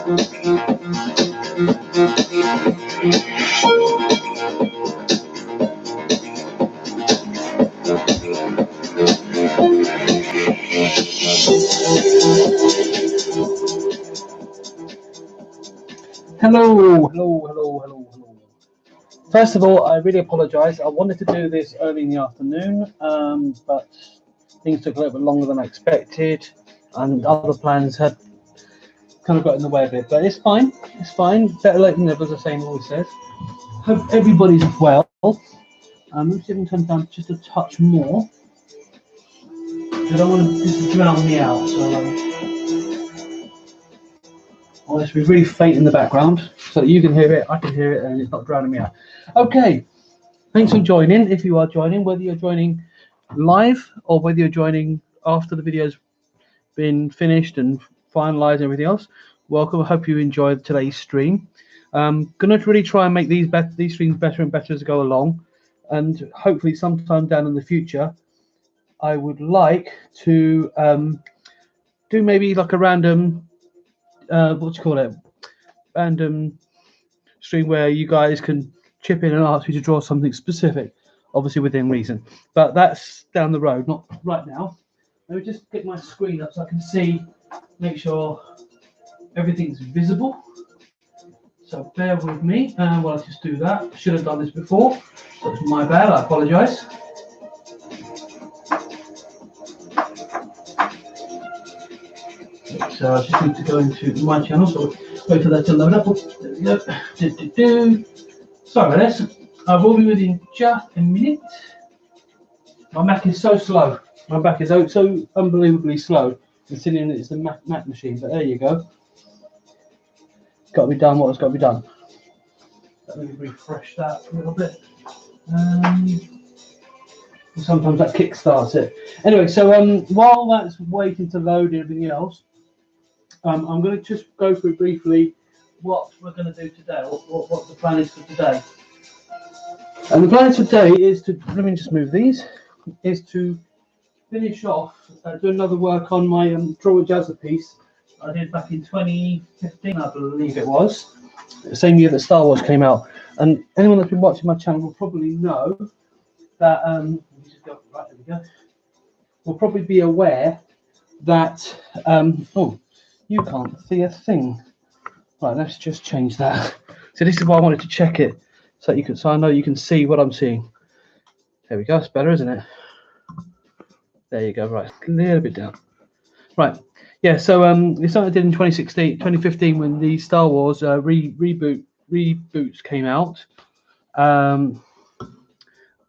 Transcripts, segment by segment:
Hello. First of all, I really apologise. I wanted to do this early in the afternoon, but things took a little bit longer than I expected, and other plans had kind of got in the way a bit. But it's fine. It's fine. Better late than never, as the saying always says. Hope everybody's well. Let me see if I can turn down just a touch more. I don't want to just drown me out. So. I want it to be really faint in the background so that you can hear it, I can hear it, and it's not drowning me out. Okay, thanks for joining. If you are joining, whether you're joining live or whether you're joining after the video's been finished and finalized and everything else, welcome. I hope you enjoyed today's stream. I'm going to really try and make these streams better and better as I go along, and hopefully sometime down in the future, I would like to do maybe like a random random stream where you guys can chip in and ask me to draw something specific, obviously within reason, but that's down the road, not right now. Let me just get my screen up so I can see, make sure everything's visible. So bear with me while I just do that. Should have done this before, so it's my bad, I apologize. So I just need to go into my channel, so wait for that to load up. There we go. Sorry about this. I will be with you in just a minute. My Mac is so slow. My back is so unbelievably slow, considering it's the Mac machine. But there you go. It's got to be done what it's got to be done. Let me refresh that a little bit. Sometimes that kickstarts it. Anyway, so while that's waiting to load everything else, I'm going to just go through briefly what we're going to do today, or what the plan is for today. And the plan today is to, let me just move these, is to finish off, do another work on my Draw with JAZZA piece I did back in 2015, I believe it was, the same year that Star Wars came out. And anyone that's been watching my channel will probably know that, will probably be aware that, you can't see a thing. Right, let's just change that. So this is why I wanted to check it, so you can, so I know you can see what I'm seeing. There we go. It's better, isn't it? There you go. Right, a little bit down. Right. Yeah. So it's something I did in 2015 when the Star Wars reboots came out.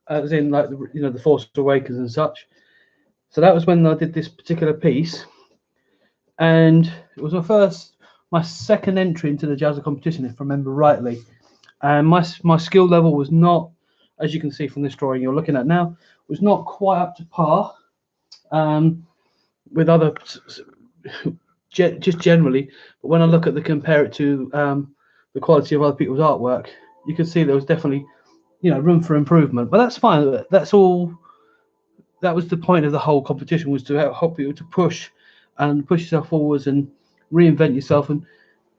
As in like the Force Awakens and such. So that was when I did this particular piece. And it was my second entry into the JAZZA competition, if I remember rightly. And my skill level was not, as you can see from this drawing you're looking at now, was not quite up to par with other, just generally. But when I look at compare it to the quality of other people's artwork, you can see there was definitely, room for improvement. But that's fine. That's all. That was the point of the whole competition, was to help you to push yourself forwards and reinvent yourself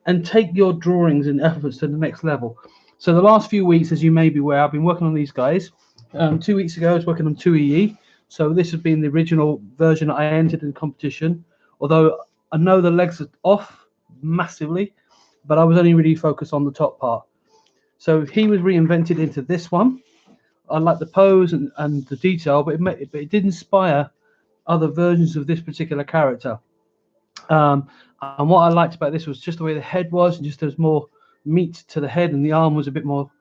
and take your drawings and efforts to the next level. So the last few weeks, as you may be aware, I've been working on these guys. 2 weeks ago I was working on 2EE, so this has been the original version I entered in the competition, although I know the legs are off massively, but I was only really focused on the top part. So he was reinvented into this one. I like the pose and the detail, but it did inspire other versions of this particular character. And what I liked about this was just the way the head was, and just there's more meat to the head, and the arm was a bit more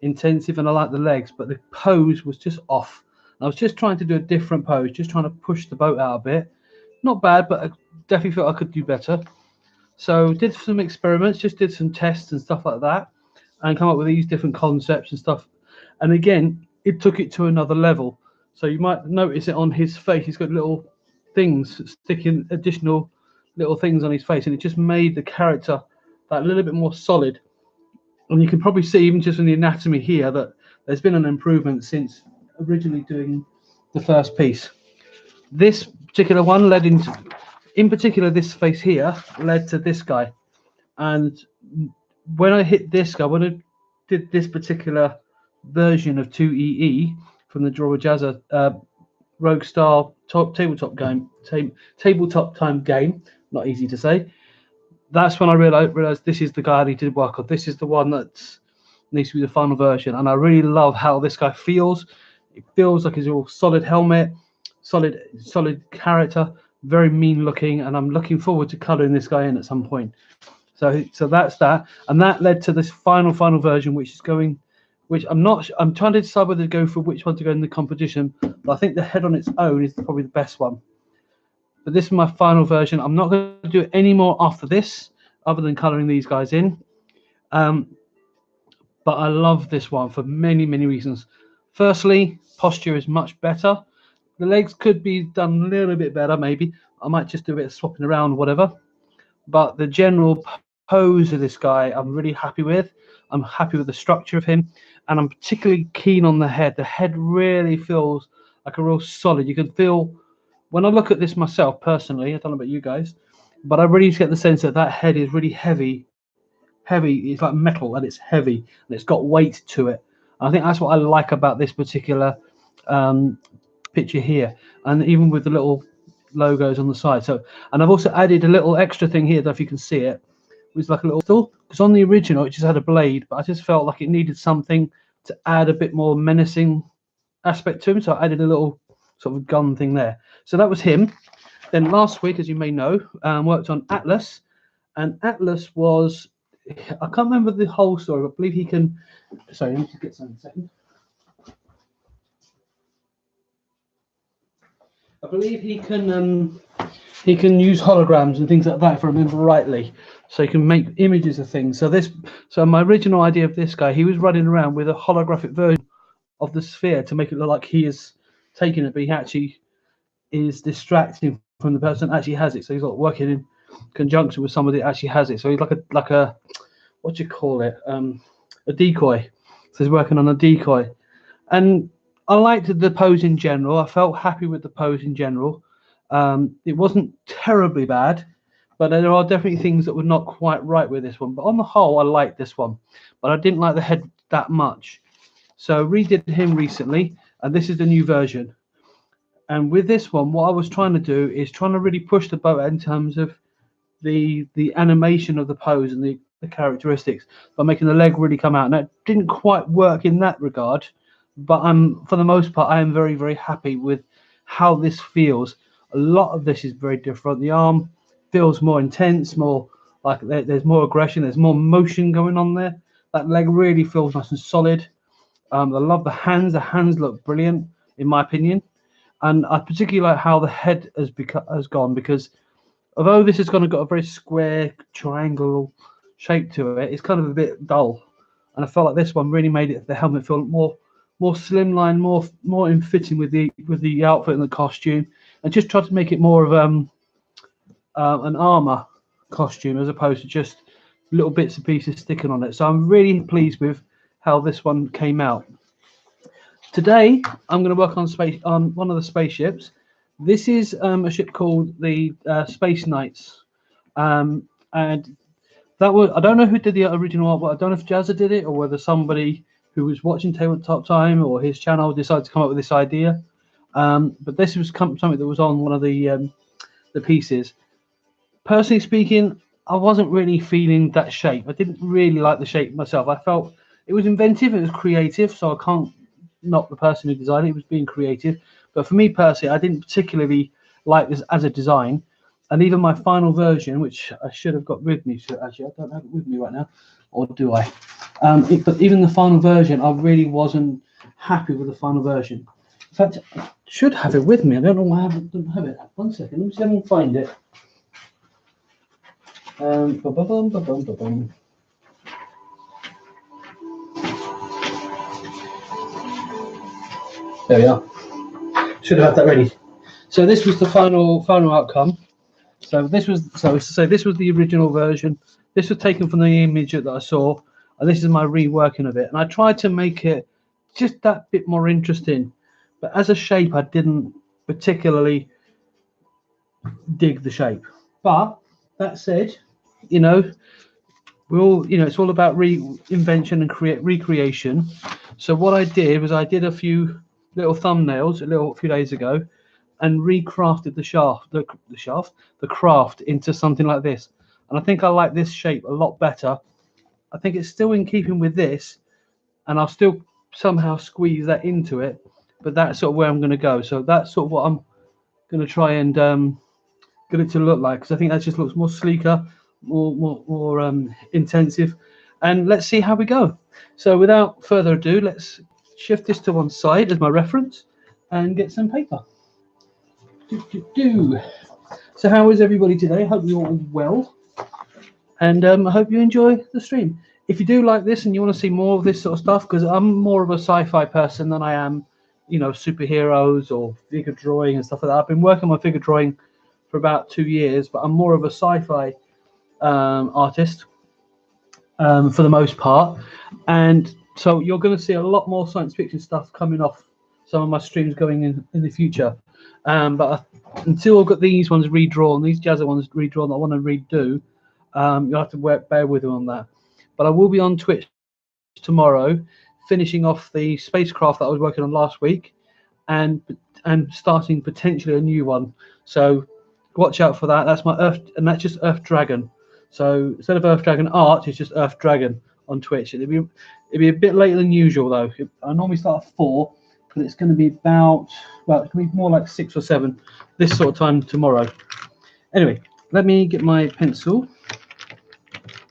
intensive, and I like the legs, but the pose was just off. I was just trying to do a different pose, just trying to push the boat out a bit. Not bad, but I definitely felt I could do better. So did some experiments, just did some tests and stuff like that, and come up with these different concepts and stuff. And again, it took it to another level. So you might notice it on his face. He's got little things sticking, additional little things on his face, and it just made the character that little bit more solid. And you can probably see, even just in the anatomy here, that there's been an improvement since originally doing the first piece. This particular one led into, in particular, this face here led to this guy. And when I hit this guy, when I did this particular version of 2EE from the Draw with JAZZA Rogue Star tabletop time game, not easy to say. That's when I realized this is the guy I need to work on. This is the one that needs to be the final version, and I really love how this guy feels. It feels like he's all solid helmet, solid character, very mean looking, and I'm looking forward to colouring this guy in at some point. So that's that, and that led to this final version, which is going, which I'm trying to decide whether to go for which one to go in the competition. But I think the head on its own is probably the best one. But this is my final version. I'm not going to do any more after this, other than colouring these guys in. But I love this one for many reasons. Firstly, posture is much better. The legs could be done a little bit better, maybe. I might just do a bit of swapping around, whatever. But the general pose of this guy, I'm really happy with. I'm happy with the structure of him, and I'm particularly keen on the head. The head really feels like a real solid. You can feel, when I look at this myself personally, I don't know about you guys, but I really get the sense that that head is really heavy. It's like metal, and it's heavy, and it's got weight to it. I think that's what I like about this particular picture here, and even with the little logos on the side. So, and I've also added a little extra thing here, that if you can see it, was like a little tool, because on the original it just had a blade, but I just felt like it needed something to add a bit more menacing aspect to him, so I added a little sort of gun thing there. So that was him. Then last week, as you may know, worked on Atlas, and Atlas was, I can't remember the whole story, but I believe he can, sorry, let me just get something a second. I believe he can use holograms and things like that, if I remember rightly. So he can make images of things. So my original idea of this guy, he was running around with a holographic version of the sphere to make it look like he is taking it, but he actually is distracting from the person that actually has it. So he's like working in conjunction with somebody that actually has it. So he's like a what do you call it? A decoy. So he's working on a decoy. And I liked the pose in general. I felt happy with the pose in general. It wasn't terribly bad, but there are definitely things that were not quite right with this one. But on the whole, I liked this one, but I didn't like the head that much. So redid him recently, and this is the new version. And with this one, what I was trying to do is trying to really push the boat in terms of the animation of the pose and the characteristics by making the leg really come out. And it didn't quite work in that regard, but for the most part, I am very happy with how this feels. A lot of this is very different. The arm feels more intense, more like there's more aggression, there's more motion going on there. That leg really feels nice and solid. I love the hands. The hands look brilliant, in my opinion. And I particularly like how the head has gone, because although this has got a very square triangle shape to it, it's kind of a bit dull. And I felt like this one really made the helmet feel more slimline, more in fitting with the outfit and the costume, and just tried to make it more of an armor costume as opposed to just little bits and pieces sticking on it. So I'm really pleased with how this one came out. Today I'm going to work on one of the spaceships. This is a ship called the Space Knights, and that was, I don't know who did the original art, but I don't know if JAZZA did it or whether somebody who was watching Tabletop Time or his channel decided to come up with this idea. But this was something that was on one of the pieces. Personally speaking, I wasn't really feeling that shape. I didn't really like the shape myself. I felt it was inventive, it was creative, so I can't knock the person who designed it. It was being creative. But for me personally, I didn't particularly like this as a design. And even my final version, which I should have got with me, so actually I don't have it with me right now, or do I? But even the final version, I really wasn't happy with the final version. In fact, I should have it with me. I don't know why I don't have it. 1 second, let me see if I can find it. There we are. Should have had that ready. So this was the final outcome. So this was the original version. This was taken from the image that I saw, and this is my reworking of it. And I tried to make it just that bit more interesting, but as a shape, I didn't particularly dig the shape. But that said, you know, it's all about reinvention and recreation. So what I did was I did a few little thumbnails a few days ago, and recrafted the craft into something like this. And I think I like this shape a lot better. I think it's still in keeping with this, and I'll still somehow squeeze that into it. But that's sort of where I'm going to go. So that's sort of what I'm going to try and get it to look like, because I think that just looks more sleeker, more intensive. And let's see how we go. So without further ado, let's shift this to one side as my reference and get some paper. So how is everybody today? Hope you're all well, and I hope you enjoy the stream. If you do like this and you want to see more of this sort of stuff, because I'm more of a sci-fi person than I am, superheroes or figure drawing and stuff like that. I've been working on figure drawing for about 2 years, but I'm more of a sci-fi artist for the most part, and so you're going to see a lot more science fiction stuff coming off some of my streams going in the future. But until I've got these ones redrawn, these JAZZA ones redrawn that I want to redo, you'll have to bear with me on that. But I will be on Twitch tomorrow, finishing off the spacecraft that I was working on last week, and starting potentially a new one. So watch out for that. That's my Earth, and that's just Earth Dragon. So instead of Earth Dragon Art, it's just Earth Dragon on Twitch. It'll be a bit later than usual though. I normally start at 4, but it's going to be about, well, it's going to be more like 6 or 7 this sort of time tomorrow. Anyway, let me get my pencil.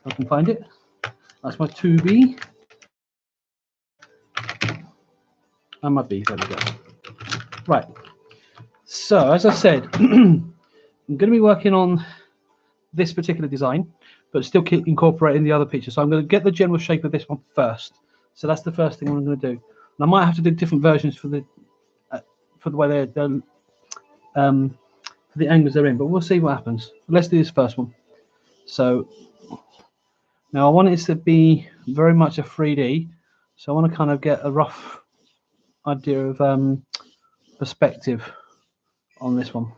I can find it. That's my 2B and my B. There we go. Right. So as I said, I'm going to be working on this particular design, but still keep incorporating the other pictures. So I'm going to get the general shape of this one first. So that's the first thing I'm going to do. And I might have to do different versions for the way they're for the angles they're in, but we'll see what happens. Let's do this first one. So now I want it to be very much a 3D, so I want to kind of get a rough idea of perspective on this one.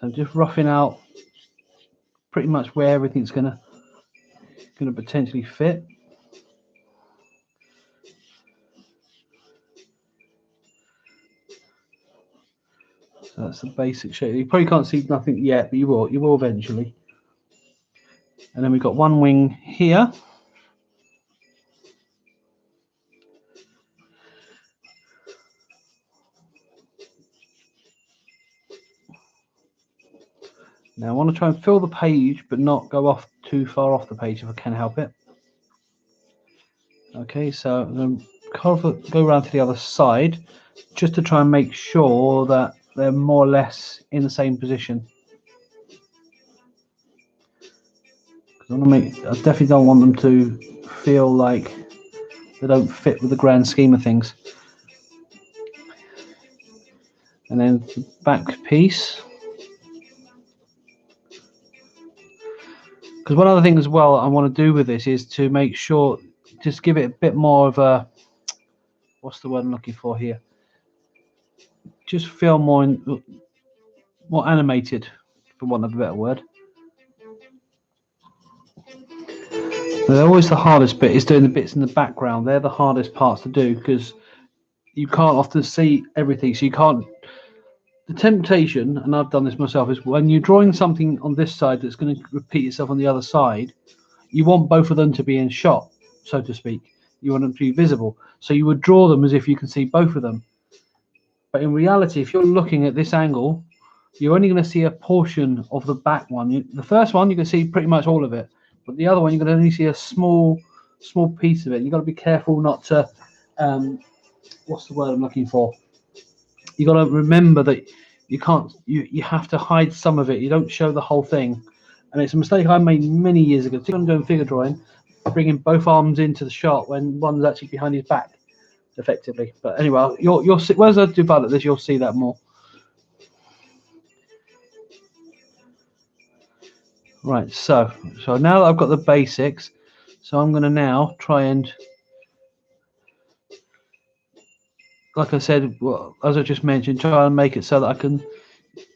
So just roughing out pretty much where everything's gonna potentially fit. So that's the basic shape. You probably can't see nothing yet, but you will eventually. And then we've got one wing here. Now I want to try and fill the page, but not go off too far off the page if I can help it. Okay, so I'm going to go around to the other side, just to try and make sure that they're more or less in the same position. I definitely don't want them to feel like they don't fit with the grand scheme of things. And then the back piece. Because one other thing as well I want to do with this is to make sure, just give it a bit more of a, what's the word I'm looking for here? Just feel more animated, for want of a better word. They're always the hardest bit, is doing the bits in the background. They're the hardest parts to do because you can't often see everything. So you can't. The temptation, and I've done this myself, is when you're drawing something on this side that's going to repeat itself on the other side, you want both of them to be in shot, so to speak. You want them to be visible. So you would draw them as if you can see both of them. But in reality, if you're looking at this angle, you're only going to see a portion of the back one. The first one, you can see pretty much all of it. But the other one, you're going to only see a small piece of it. You've got to be careful not to, what's the word I'm looking for? You've got to remember that you can't, you have to hide some of it. You don't show the whole thing. And it's a mistake I made many years ago. I'm doing figure drawing, bringing both arms into the shot when one's actually behind his back, effectively. But anyway, you'll see, as I develop this, you'll see that more. Right, so now that I've got the basics, so I'm going to now try and, like I said, well, as I just mentioned, try and make it so that I can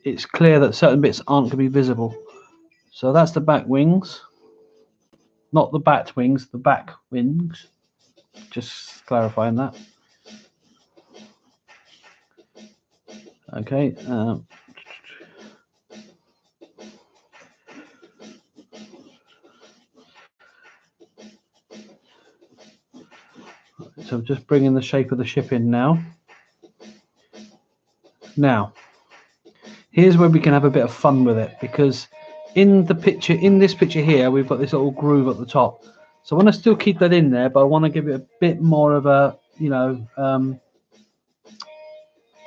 it's clear that certain bits aren't going to be visible. So that's the back wings, not the bat wings, the back wings. Just clarifying that. Okay. So just bringing the shape of the ship in now. Now, here's where we can have a bit of fun with it, because in this picture here, we've got this little groove at the top. So I want to still keep that in there, but I want to give it a bit more of a, bit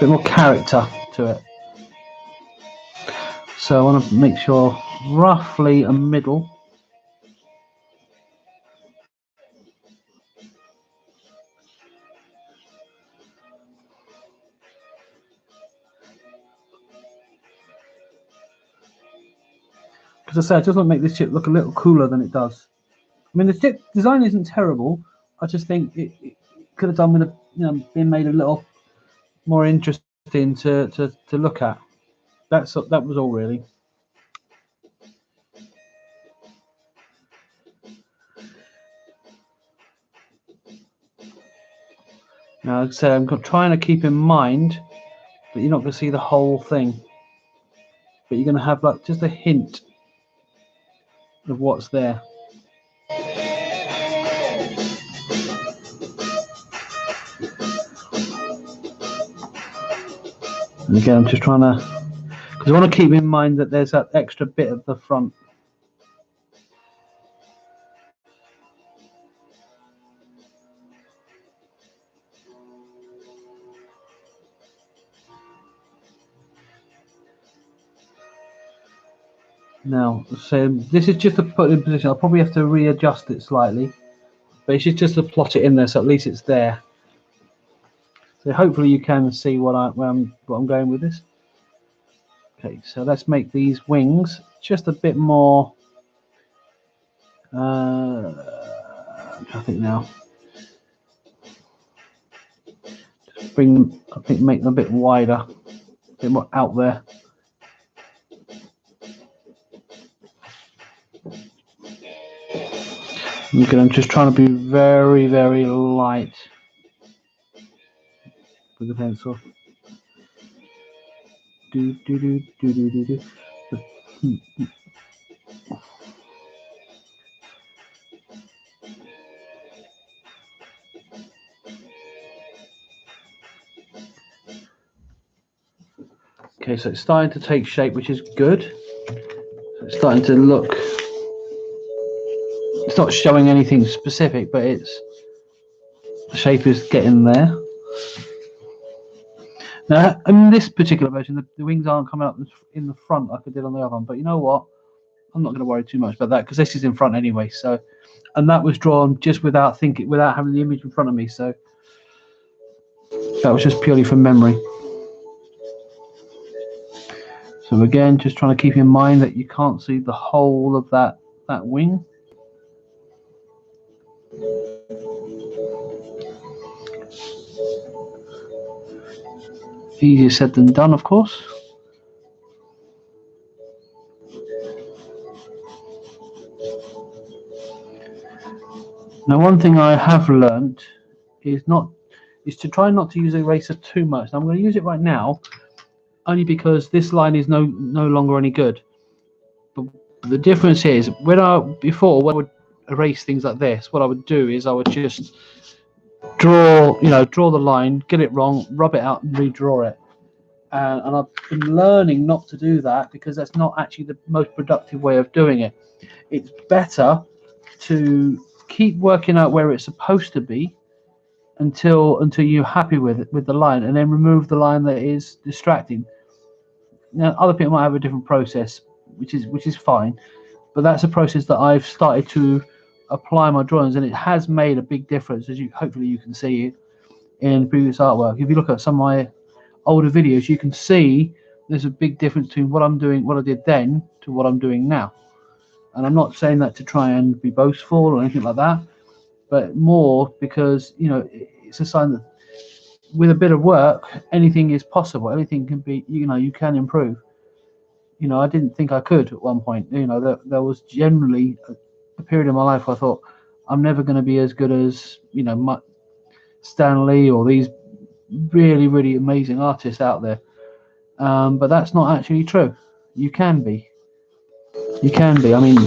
more character to it. So I want to make sure roughly a middle. Because I say, I just want to make this ship look a little cooler than it does. I mean, the ship design isn't terrible. I just think it could have done with being made a little more interesting to look at. That was all really. Now, like I said, I'm trying to keep in mind that you're not going to see the whole thing, but you're going to have like just a hint of what's there. And again, I'm just trying to, because I want to keep in mind that there's that extra bit at the front. Now, so this is just to put in position. I'll probably have to readjust it slightly, but it's just to plot it in there, so at least it's there. So hopefully you can see what I'm going with this. Okay, so let's make these wings just a bit more. I think now. Just make them a bit wider, a bit more out there. Again, I'm just trying to be very, very light with the pencil. Okay, so it's starting to take shape, which is good. So it's starting to look. It's not showing anything specific, but the shape is getting there. Now, in this particular version, the wings aren't coming up in the front like I did on the other one. But you know what? I'm not going to worry too much about that because this is in front anyway. So, and that was drawn just without having the image in front of me. So that was just purely from memory. So again, just trying to keep in mind that you can't see the whole of that wing. Easier said than done, of course. Now, one thing I have learned is to try not to use an eraser too much. Now, I'm going to use it right now, only because this line is no longer any good. But the difference is, when I would erase things like this, what I would do is I would just draw the line, get it wrong, rub it out, and redraw it. And I've been learning not to do that because that's not actually the most productive way of doing it. It's better to keep working out where it's supposed to be until you're happy with the line, and then remove the line that is distracting. Now, other people might have a different process, which is fine, but that's a process that I've started to apply my drawings, and it has made a big difference, as hopefully you can see in previous artwork. If you look at some of my older videos, you can see there's a big difference between what I did then to what I'm doing now. And I'm not saying that to try and be boastful or anything like that, but more because it's a sign that with a bit of work, anything is possible. Anything can be, you can improve. I didn't think I could at one point. There was generally a period in my life where I thought I'm never going to be as good as, Stan Lee or these really, really amazing artists out there. But that's not actually true. You can be. You can be. I mean,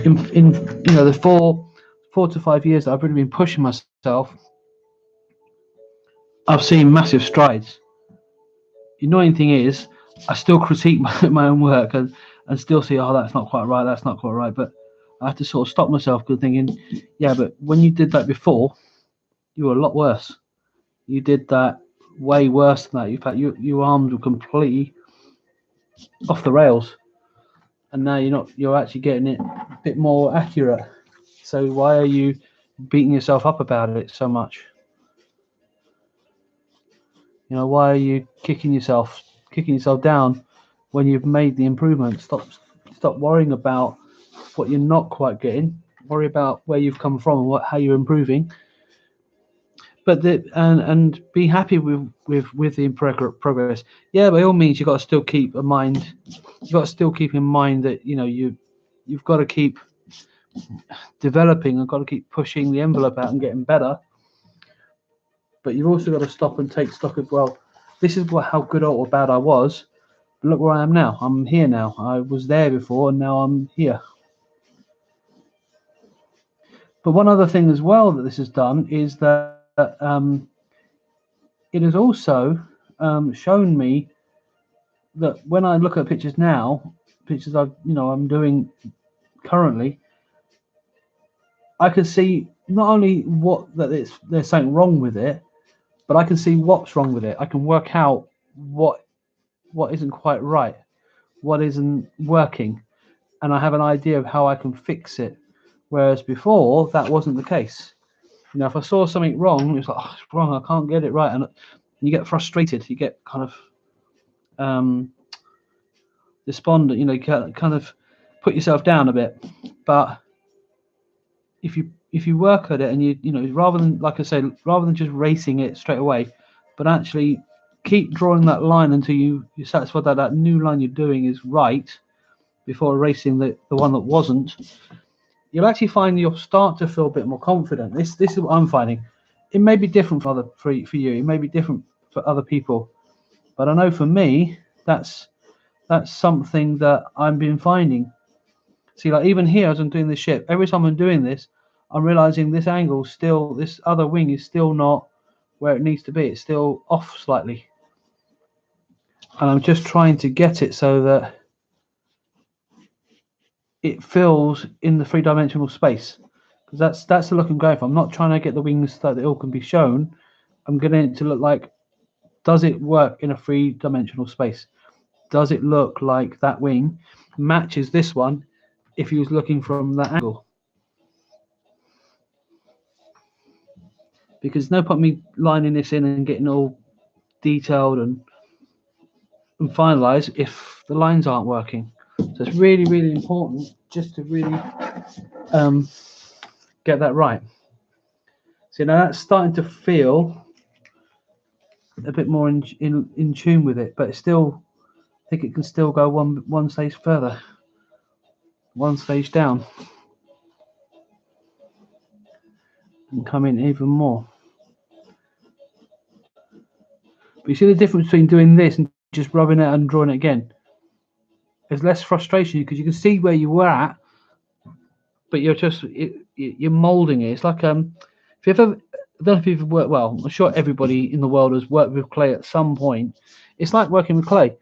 in the 4 to 5 years that I've really been pushing myself, I've seen massive strides. The annoying thing is, I still critique my own work and still see, oh, that's not quite right, that's not quite right. But I have to sort of stop myself because thinking, yeah, but when you did that before, you were a lot worse. You did that way worse than that. In fact, your arms were completely off the rails, and now you're not. You're actually getting it a bit more accurate. So why are you beating yourself up about it so much? Why are you kicking yourself down when you've made the improvement? Stop worrying about what you're not quite getting. Worry about where you've come from and how you're improving. But and be happy with the progress. Yeah, by all means, you've got to still keep a mind. You've got to still keep in mind that you've got to keep developing and got to keep pushing the envelope out and getting better. But you've also got to stop and take stock of, well, this is how good or bad I was. But look where I am now. I'm here now. I was there before, and now I'm here. But one other thing as well that this has done is that it has also shown me that when I look at pictures now, pictures I'm doing currently, I can see not only there's something wrong with it, but I can see what's wrong with it. I can work out what isn't quite right, what isn't working, and I have an idea of how I can fix it. Whereas before, that wasn't the case. If I saw something wrong, it's like, oh, it's wrong, I can't get it right, and you get frustrated. You get kind of despondent. You kind of put yourself down a bit. But if you work at it and rather than, like I said, rather than just racing it straight away, but actually keep drawing that line until you're satisfied that new line you're doing is right before erasing the one that wasn't, you'll actually find you'll start to feel a bit more confident. This is what I'm finding. It may be different for you. It may be different for other people, but I know for me that's something that I've been finding. See, like even here as I'm doing this ship, every time I'm doing this, I'm realizing this this other wing is still not where it needs to be. It's still off slightly, and I'm just trying to get it so that it fills in the three-dimensional space, because that's the look I'm going for. I'm not trying to get the wings so that it all can be shown. I'm getting it to look like, does it work in a three-dimensional space? Does it look like that wing matches this one if he was looking from that angle? Because no point me lining this in and getting all detailed and finalized if the lines aren't working. So it's really, really important just to really get that right. So now that's starting to feel a bit more in tune with it, but it's still, I think it can still go one stage further, one stage down, and come in even more. But you see the difference between doing this and just rubbing it and drawing it again. There's less frustration because you can see where you were at, but you're molding it. It's like if you ever, I don't know if you've worked, well, I'm sure everybody in the world has worked with clay at some point. It's like working with clay.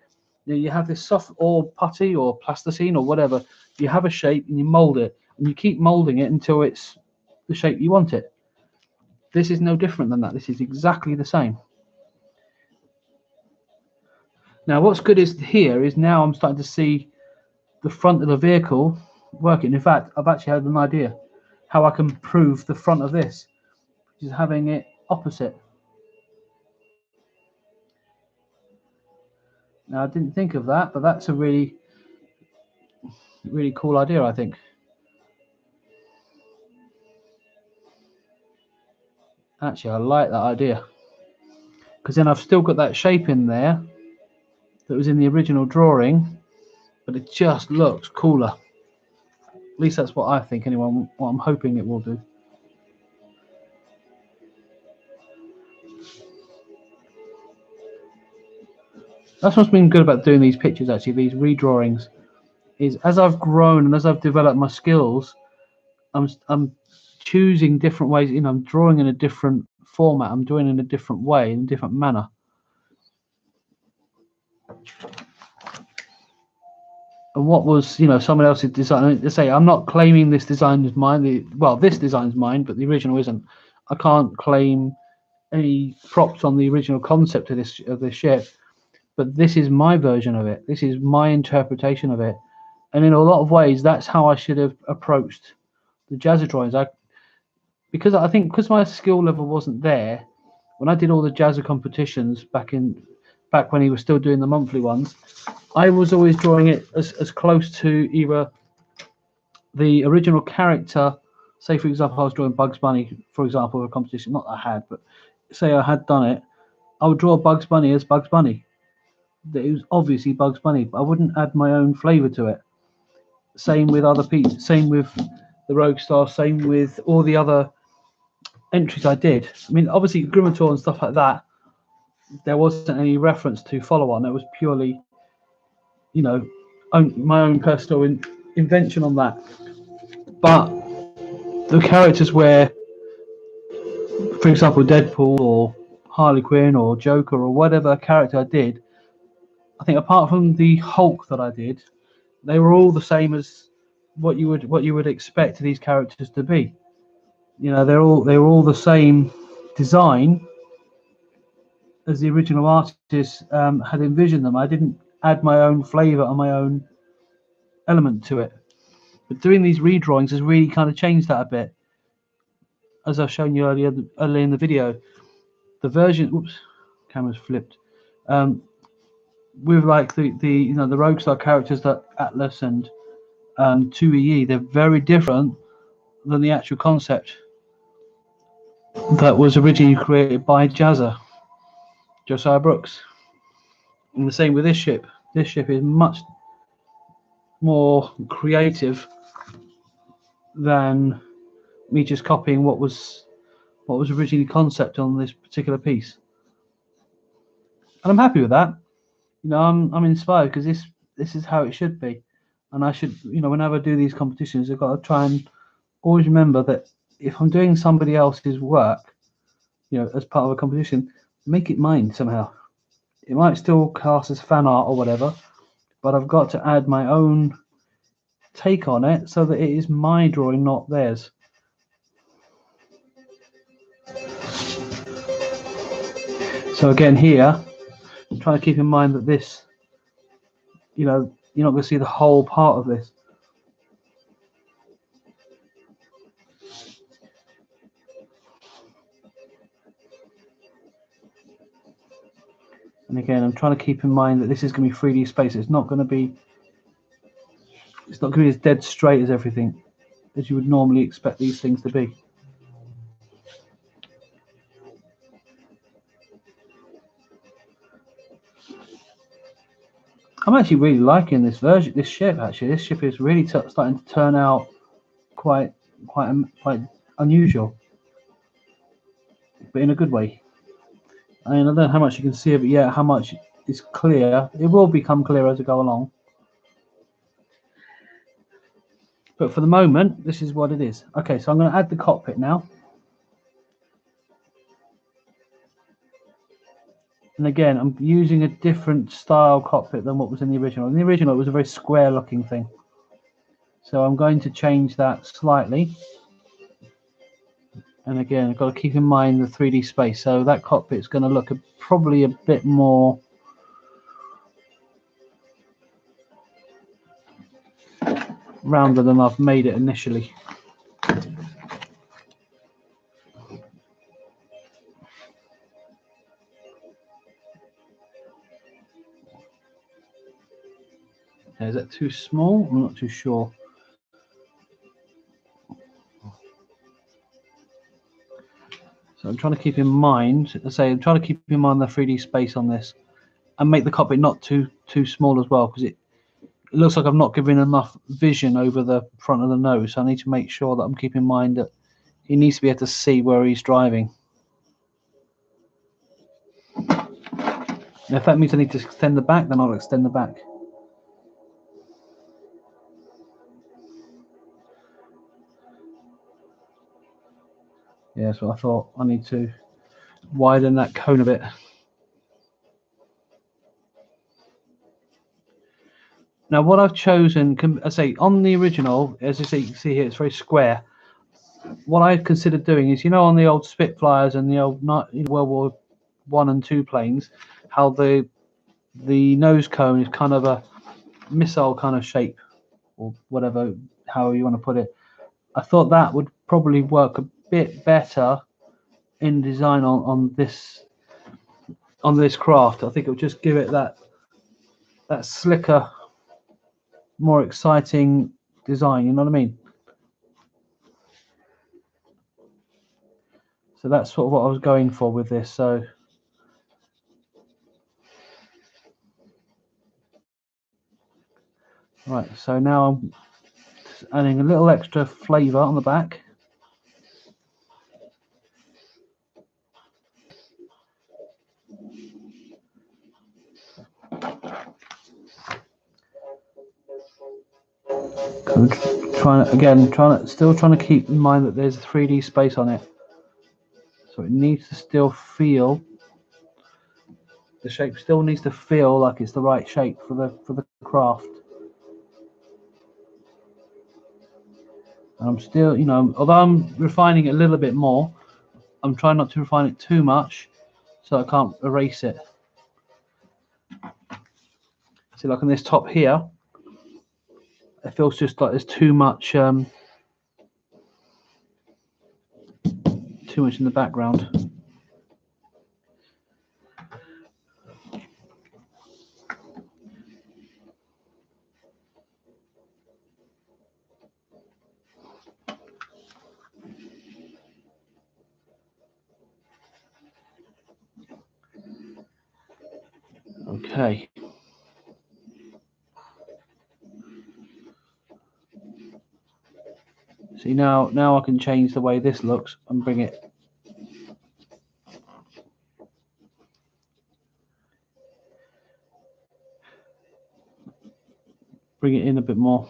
You have this soft or putty or plasticine or whatever. You have a shape and you mold it, and you keep molding it until it's the shape you want it. This is no different than that. This is exactly the same. Now, what's good is now I'm starting to see the front of the vehicle working. In fact, I've actually had an idea how I can improve the front of this, which is having it opposite. Now, I didn't think of that, but that's a really, really cool idea, I think. Actually, I like that idea. because then I've still got that shape in there that was in the original drawing, but it just looks cooler. At least that's what I think anyway, what I'm hoping it will do. That's what's been good about doing these pictures, actually, these redrawings, is as I've grown and as I've developed my skills, I'm choosing different ways. You know, I'm drawing in a different format. I'm doing it in a different way, in a different manner. And what was, you know, someone else's design? They say I'm not claiming this design is mine. Well, this design's mine, but the original isn't. I can't claim any props on the original concept of this ship, but this is my version of it. This is my interpretation of it, and in a lot of ways, that's how I should have approached the JAZZA drawings. Because I think because my skill level wasn't there when I did all the JAZZA competitions back when he was still doing the monthly ones, I was always drawing it as close to either the original character. Say, for example, I was drawing Bugs Bunny, for example, of a competition. Not that I had, but say I had done it, I would draw Bugs Bunny as Bugs Bunny. It was obviously Bugs Bunny, but I wouldn't add my own flavour to it. Same with other pieces. Same with the Rogue Star. Same with all the other entries I did. I mean, obviously, Grimator and stuff like that, there wasn't any reference to follow on. It was purely, you know, my own personal invention on that. But the characters where, for example, Deadpool or Harley Quinn or Joker or whatever character I did, I think apart from the Hulk that I did, they were all the same as what you would expect these characters to be. You know, they were all the same design as the original artist had envisioned them. I didn't add my own flavour or my own element to it. But doing these redrawings has really kind of changed that a bit. As I've shown you earlier in the video, the version, oops, camera's flipped. With like the you know the Roguestar characters that Atlas and 2EE, they're very different than the actual concept that was originally created by JAZZA, Josiah Brooks. And the same with this ship. This ship is much more creative than me just copying what was originally concept on this particular piece. And I'm happy with that. You know, I'm inspired because this is how it should be. And I should, you know, whenever I do these competitions, I've got to try and always remember that if I'm doing somebody else's work, you know, as part of a competition, make it mine somehow. It might still class as fan art or whatever, but I've got to add my own take on it so that it is my drawing, not theirs. So again here, try to keep in mind that this, you know, you're not going to see the whole part of this. And again, I'm trying to keep in mind that this is going to be 3D space. It's not going to be as dead straight as everything as you would normally expect these things to be. I'm actually really liking this ship. Actually, this ship is really starting to turn out quite unusual, but in a good way. I mean, I don't know how much you can see of it yet, how much is clear. It will become clearer as I go along. But for the moment, this is what it is. Okay, so I'm going to add the cockpit now. And again, I'm using a different style cockpit than what was in the original. In the original, it was a very square looking thing. So I'm going to change that slightly. And again, I've got to keep in mind the 3D space. So that cockpit is going to look probably a bit more rounder than I've made it initially. Is that too small? I'm not too sure. So I'm trying to keep in mind, I'm trying to keep in mind the 3D space on this, and make the cockpit not too small as well, because it looks like I'm not giving enough vision over the front of the nose. So I need to make sure that I'm keeping in mind that he needs to be able to see where he's driving. And if that means I need to extend the back, then I'll extend the back. Yeah, so I thought I need to widen that cone a bit. Now what I've chosen, I say on the original, as you see here, it's very square. What I considered doing is, you know, on the old Spitfires and the old World War I and II planes, how the nose cone is kind of a missile kind of shape, or whatever, how you want to put it. I thought that would probably work a bit better in design on this craft. I think it would just give it that slicker, more exciting design. You know what I mean? So that's sort of what I was going for with this. So right, so now I'm adding a little extra flavour on the back. I'm still trying to keep in mind that there's a 3D space on it, so it needs to still feel. The shape still needs to feel like it's the right shape for the craft. And I'm still, you know, although I'm refining it a little bit more, I'm trying not to refine it too much, so I can't erase it. See, like on this top here, it feels just like there's too much in the background. Okay. See, now I can change the way this looks and bring it in a bit more.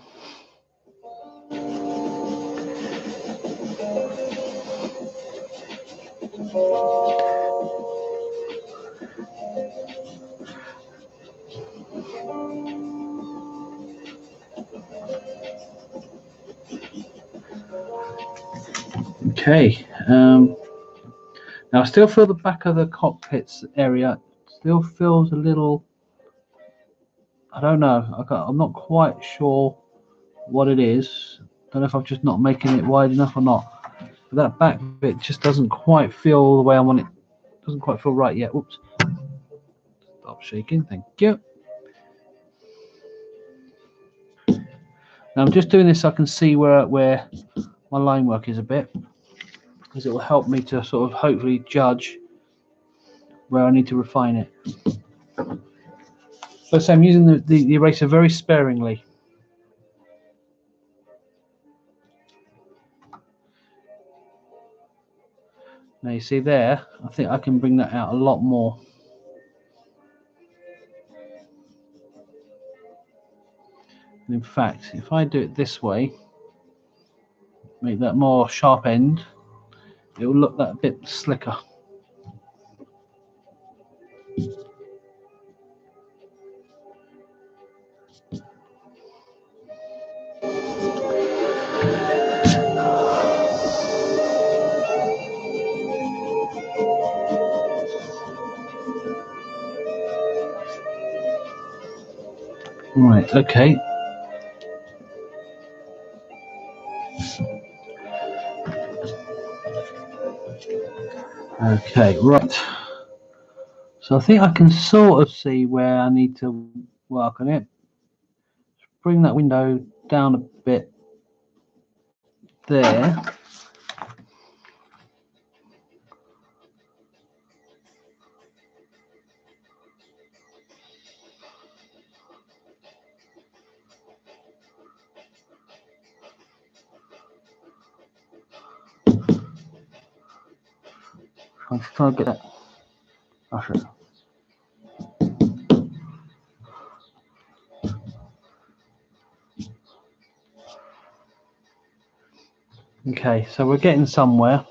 Okay. Now I still feel the back of the cockpits area still feels a little. I don't know. I'm not quite sure what it is. Don't know if I'm just not making it wide enough or not. But that back bit just doesn't quite feel the way I want it. Doesn't quite feel right yet. Whoops. Stop shaking. Thank you. Now I'm just doing this so I can see where my line work is a bit, because it will help me to sort of hopefully judge where I need to refine it. So I'm using the eraser very sparingly. Now you see there, I think I can bring that out a lot more. And in fact, if I do it this way, make that more sharp end, it will look that bit slicker. Right, okay. Okay, right. So I think I can sort of see where I need to work on it. Bring that window down a bit there. I'm just trying to get that. That's it. Okay, so we're getting somewhere.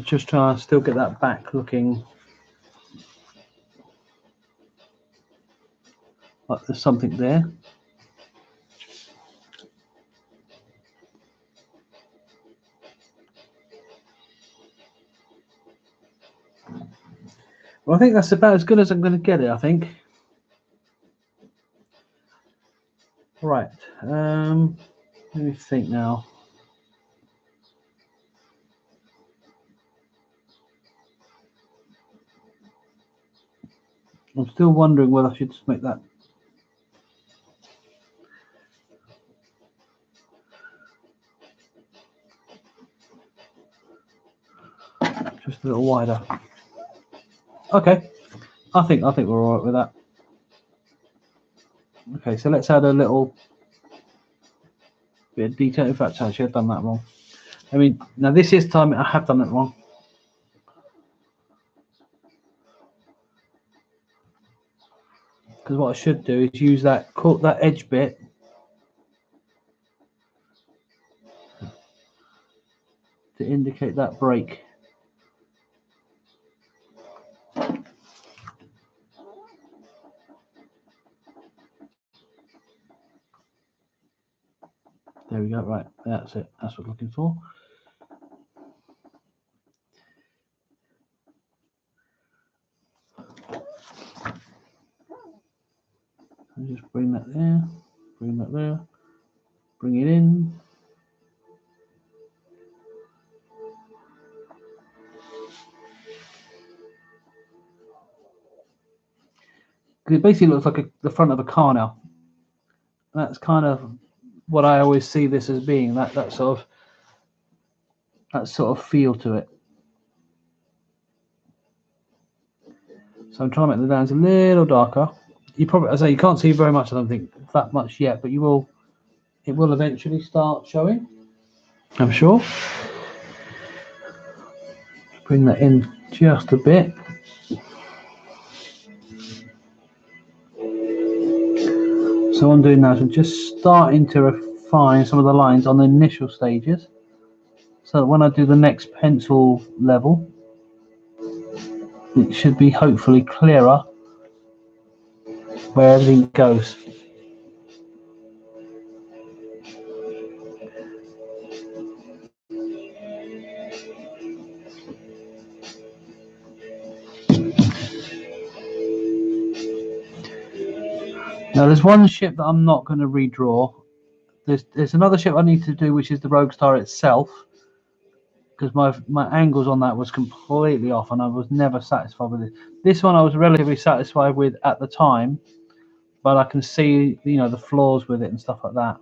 Just trying to still get that back looking like there's something there. Well, I think that's about as good as I'm going to get it, I think. Right. Let me think now. I'm still wondering whether I should just make that just a little wider. Okay. I think we're all right with that. Okay, so let's add a little bit of detail. In fact, actually, I've done that wrong. I mean, now this is time I have done it wrong. Because what I should do is use that edge bit to indicate that break. There we go. Right, that's it. That's what I'm looking for. I'll just bring that there, bring that there, bring it in. Because it basically looks like the front of a car now. That's kind of what I always see this as being, that sort of feel to it. So I'm trying to make the lines a little darker. You probably, as I say, you can't see very much, I don't think, that much yet, but it will eventually start showing, I'm sure. Bring that in just a bit. So what I'm doing now is I'm just starting to refine some of the lines on the initial stages, so that when I do the next pencil level, it should be hopefully clearer where everything goes. Now there's one ship that I'm not going to redraw. There's another ship I need to do, which is the Rogue Star itself, because my angles on that was completely off and I was never satisfied with it. This one I was relatively satisfied with at the time, but I can see, you know, the flaws with it and stuff like that.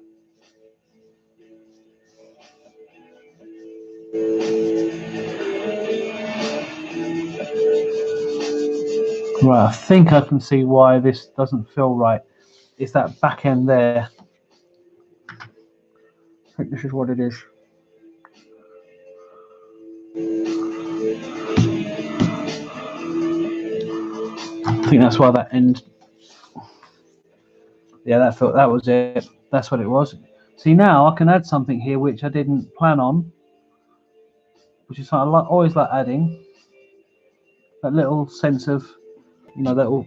Right, I think I can see why this doesn't feel right. It's that back end there. I think this is what it is. I think that's why that end. Yeah, that was it. That's what it was. See, now I can add something here which I didn't plan on, which is something I always like adding. That little sense of, you know, that will,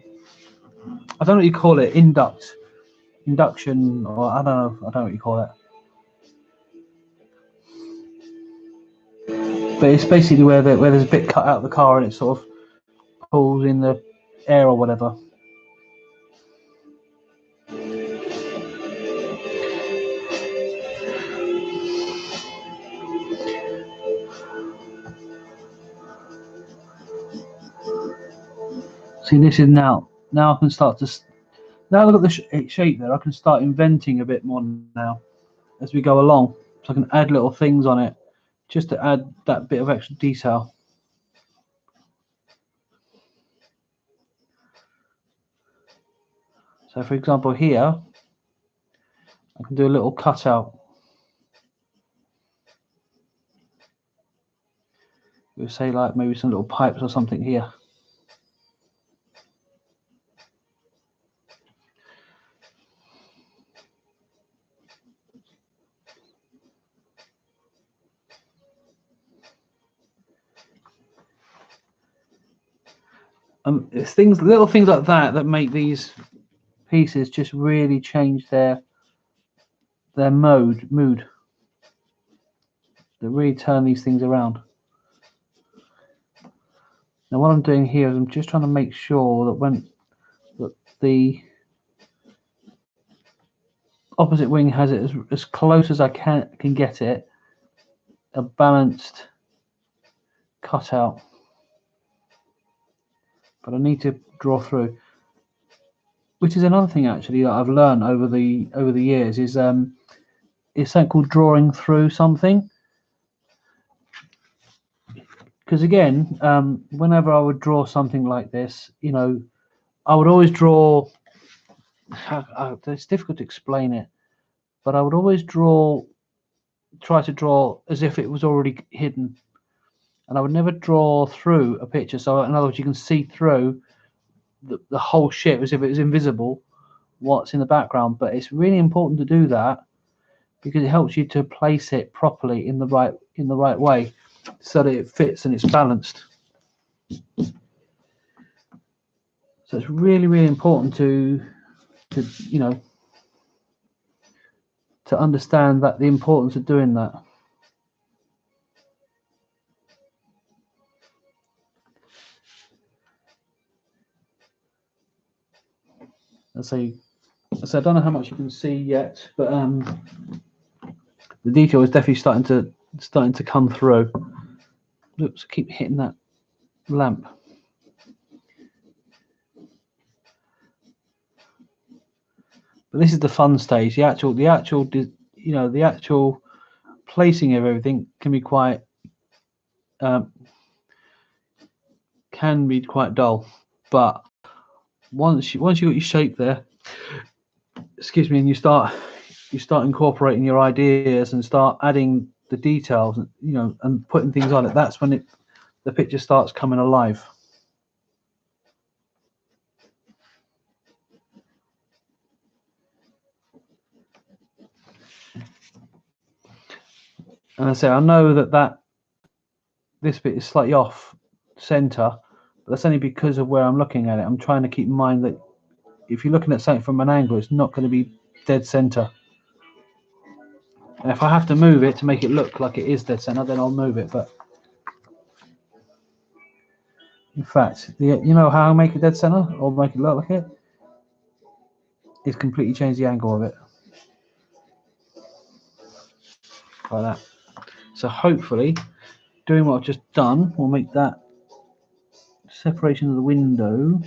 I don't know what you call it, induction, or I don't know what you call it. But it's basically where there's a bit cut out of the car and it sort of pulls in the air or whatever. See, this is now I can start to, now look at the shape there, I can start inventing a bit more now as we go along. So I can add little things on it just to add that bit of extra detail. So for example here, I can do a little cutout. We'll say like maybe some little pipes or something here. It's things, little things like that that make these pieces just really change their mood. That really turn these things around. Now what I'm doing here is I'm just trying to make sure that the opposite wing has it as close as I can get it, a balanced cutout. But I need to draw through, which is another thing actually that I've learned over the years is something called drawing through something. Because again, whenever I would draw something like this, you know, I would always draw. It's difficult to explain it, but I would always try to draw as if it was already hidden, and I would never draw through a picture. So in other words, you can see through the whole ship as if it was invisible, what's in the background. But it's really important to do that because it helps you to place it properly in the right way, so that it fits and it's balanced. So it's really, really important to you know, to understand that the importance of doing that. So I don't know how much you can see yet, but the detail is definitely starting to come through. Oops, I keep hitting that lamp. But this is the fun stage. The actual you know, the actual placing of everything can be quite dull. But once you got your shape there, excuse me, and you start incorporating your ideas and start adding the details, you know, and putting things on it, that's when the picture starts coming alive. And I say, I know that this bit is slightly off center, but that's only because of where I'm looking at it. I'm trying to keep in mind that if you're looking at something from an angle, it's not going to be dead center. And if I have to move it to make it look like it is dead center, then I'll move it. But in fact, you know how I make it dead center or make it look like it? It's completely changed the angle of it. Like that. So hopefully, doing what I've just done will make that separation of the window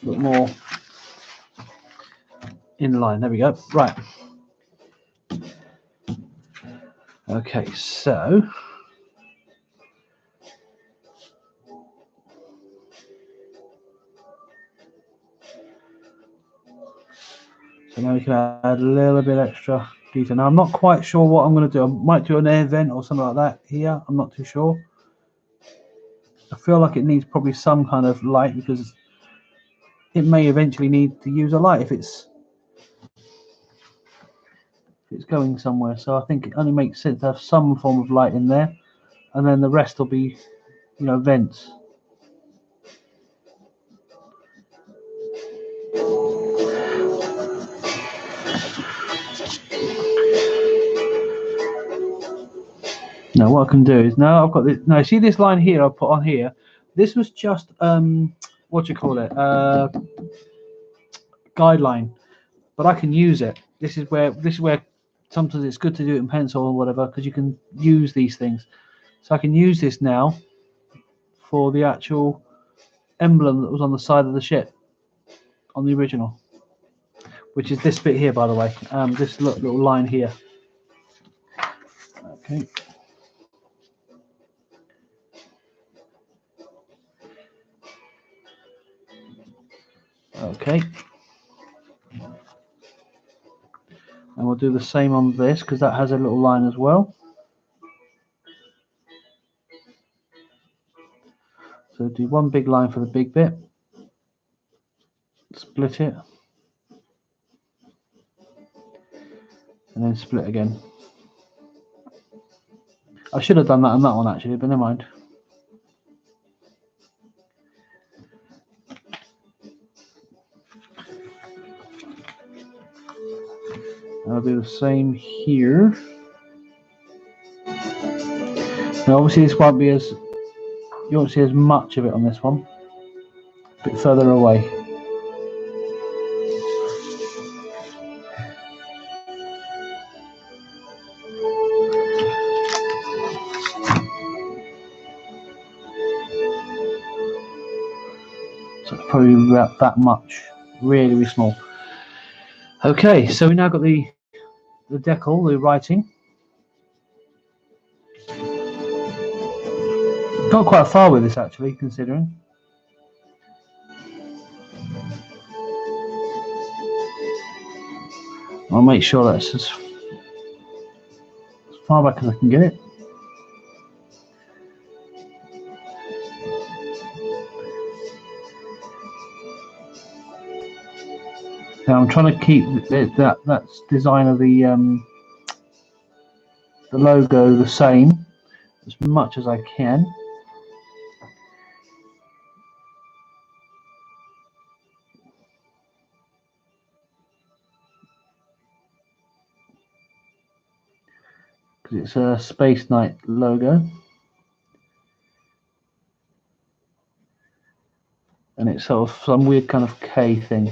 look more in line. There we go. Right. Okay, so now we can add a little bit extra detail. Now I'm not quite sure what I'm going to do. I might do an air vent or something like that here. I'm not too sure. I feel like it needs probably some kind of light because it may eventually need to use a light if it's going somewhere. So I think it only makes sense to have some form of light in there, and then the rest will be, you know, vents. Now what I can do is, now I've got this. Now see this line here I put on here. This was just what do you call it? Guideline, but I can use it. This is where sometimes it's good to do it in pencil or whatever, because you can use these things. So I can use this now for the actual emblem that was on the side of the ship on the original, which is this bit here, by the way. This little line here. Okay. Okay. And we'll do the same on this because that has a little line as well. So do one big line for the big bit, split it, and then split again. I should have done that on that one actually, but never mind. I'll do the same here. Now obviously this won't be as, you won't see as much of it on this one. A bit further away. So it's probably about that much. Really, really small. Okay, so we now got the decal, the writing. Got quite far with this actually, considering. I'll make sure that's as far back as I can get it. Now I'm trying to keep that design of the logo the same as much as I can. Because it's a Space Knight logo. And it's sort of some weird kind of K thing.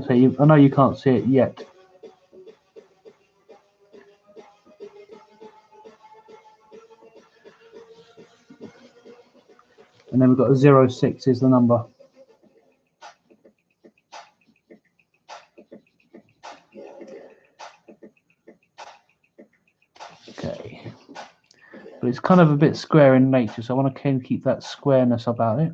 So I know you can't see it yet. And then we've got a 06 is the number. Okay. But it's kind of a bit square in nature, so I want to keep that squareness about it.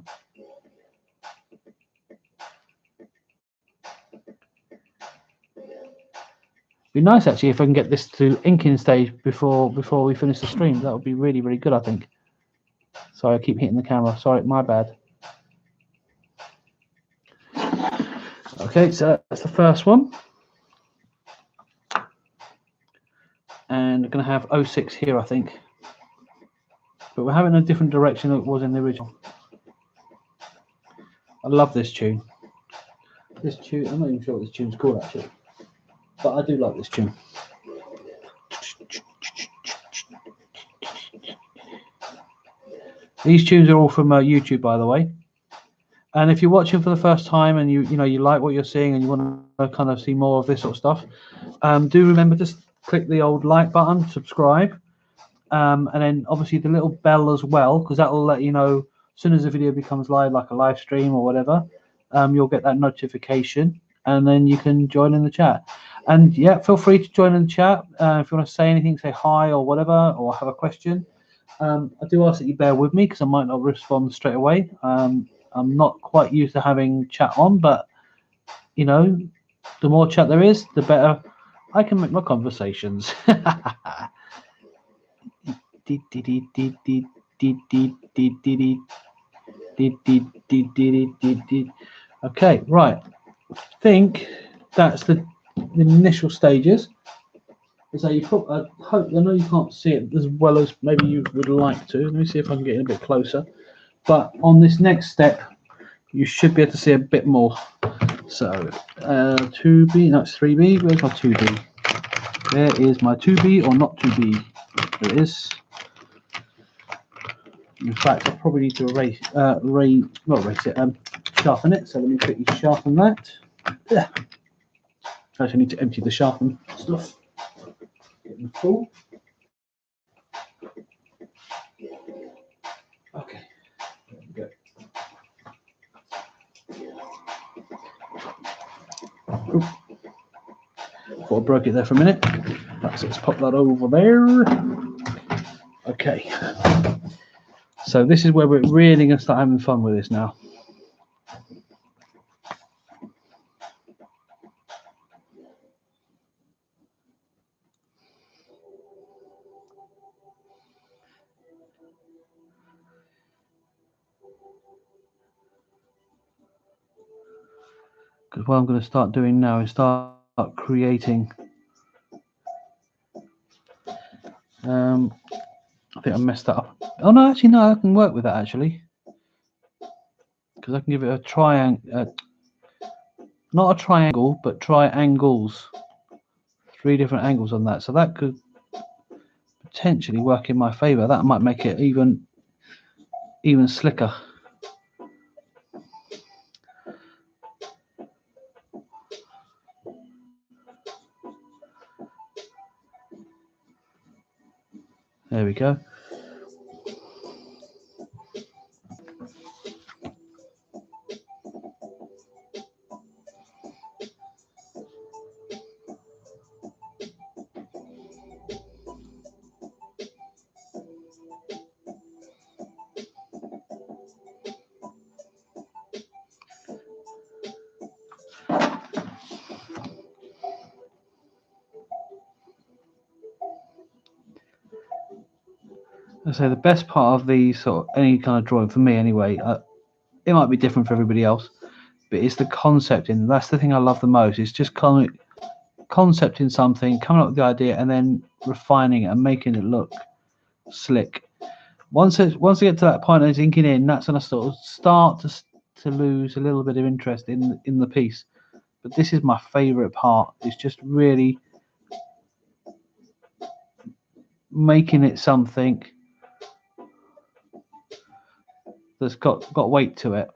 Be nice actually if I can get this to inking stage before we finish the stream. That would be really, really good, I think. Sorry, I keep hitting the camera. Sorry, my bad. Okay, so that's the first one. And we're going to have 06 here, I think. But we're having a different direction than it was in the original. I love this tune. This tune, I'm not even sure what this tune's called actually. But I do like this tune. These tunes are all from YouTube, by the way. And if you're watching for the first time and you like what you're seeing and you want to kind of see more of this sort of stuff, do remember to click the old like button, subscribe, and then obviously the little bell as well, because that will let you know as soon as the video becomes live, like a live stream or whatever. You'll get that notification, and then you can join in the chat. And yeah, feel free to join in the chat if you want to say anything, say hi or whatever, or have a question. I do ask that you bear with me because I might not respond straight away. I'm not quite used to having chat on, but you know, the more chat there is, the better I can make my conversations. Okay, right. I think that's the initial stages. So I hope, I know you can't see it as well as maybe you would like to. Let me see if I can get in a bit closer. But on this next step, you should be able to see a bit more. So 2B, no, it's 3B. Where's my 2B? Where is my 2B or not 2B? There it is. In fact, I probably need to sharpen it. So let me quickly sharpen that. Yeah. I actually need to empty the sharpen stuff. Get them full. Okay. There we go. thought I broke it there for a minute. Let's pop that over there. Okay. So this is where we're really going to start having fun with this now. Because what I'm going to start doing now is start creating. I think I messed that up. Oh no, actually no, I can work with that actually. Because I can give it a triangle, not a triangle, but triangles. 3 different angles on that, so that could potentially work in my favor. That might make it even slicker. There we go. So the best part of these sort of any kind of drawing for me anyway, it might be different for everybody else, but it's the concept, and that's the thing I love the most. It's just concepting something, coming up with the idea, and then refining it and making it look slick. Once I get to that point and it's inking in, that's when I sort of start to lose a little bit of interest in the piece. But this is my favourite part. It's just really making it something that's got weight to it.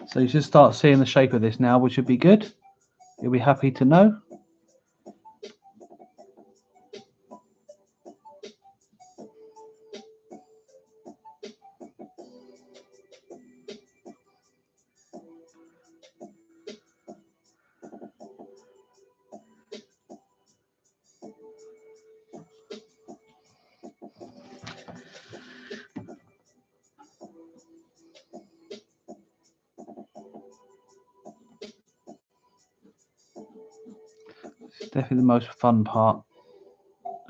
So you should start seeing the shape of this now, which would be good. You'll be happy to know. It's definitely the most fun part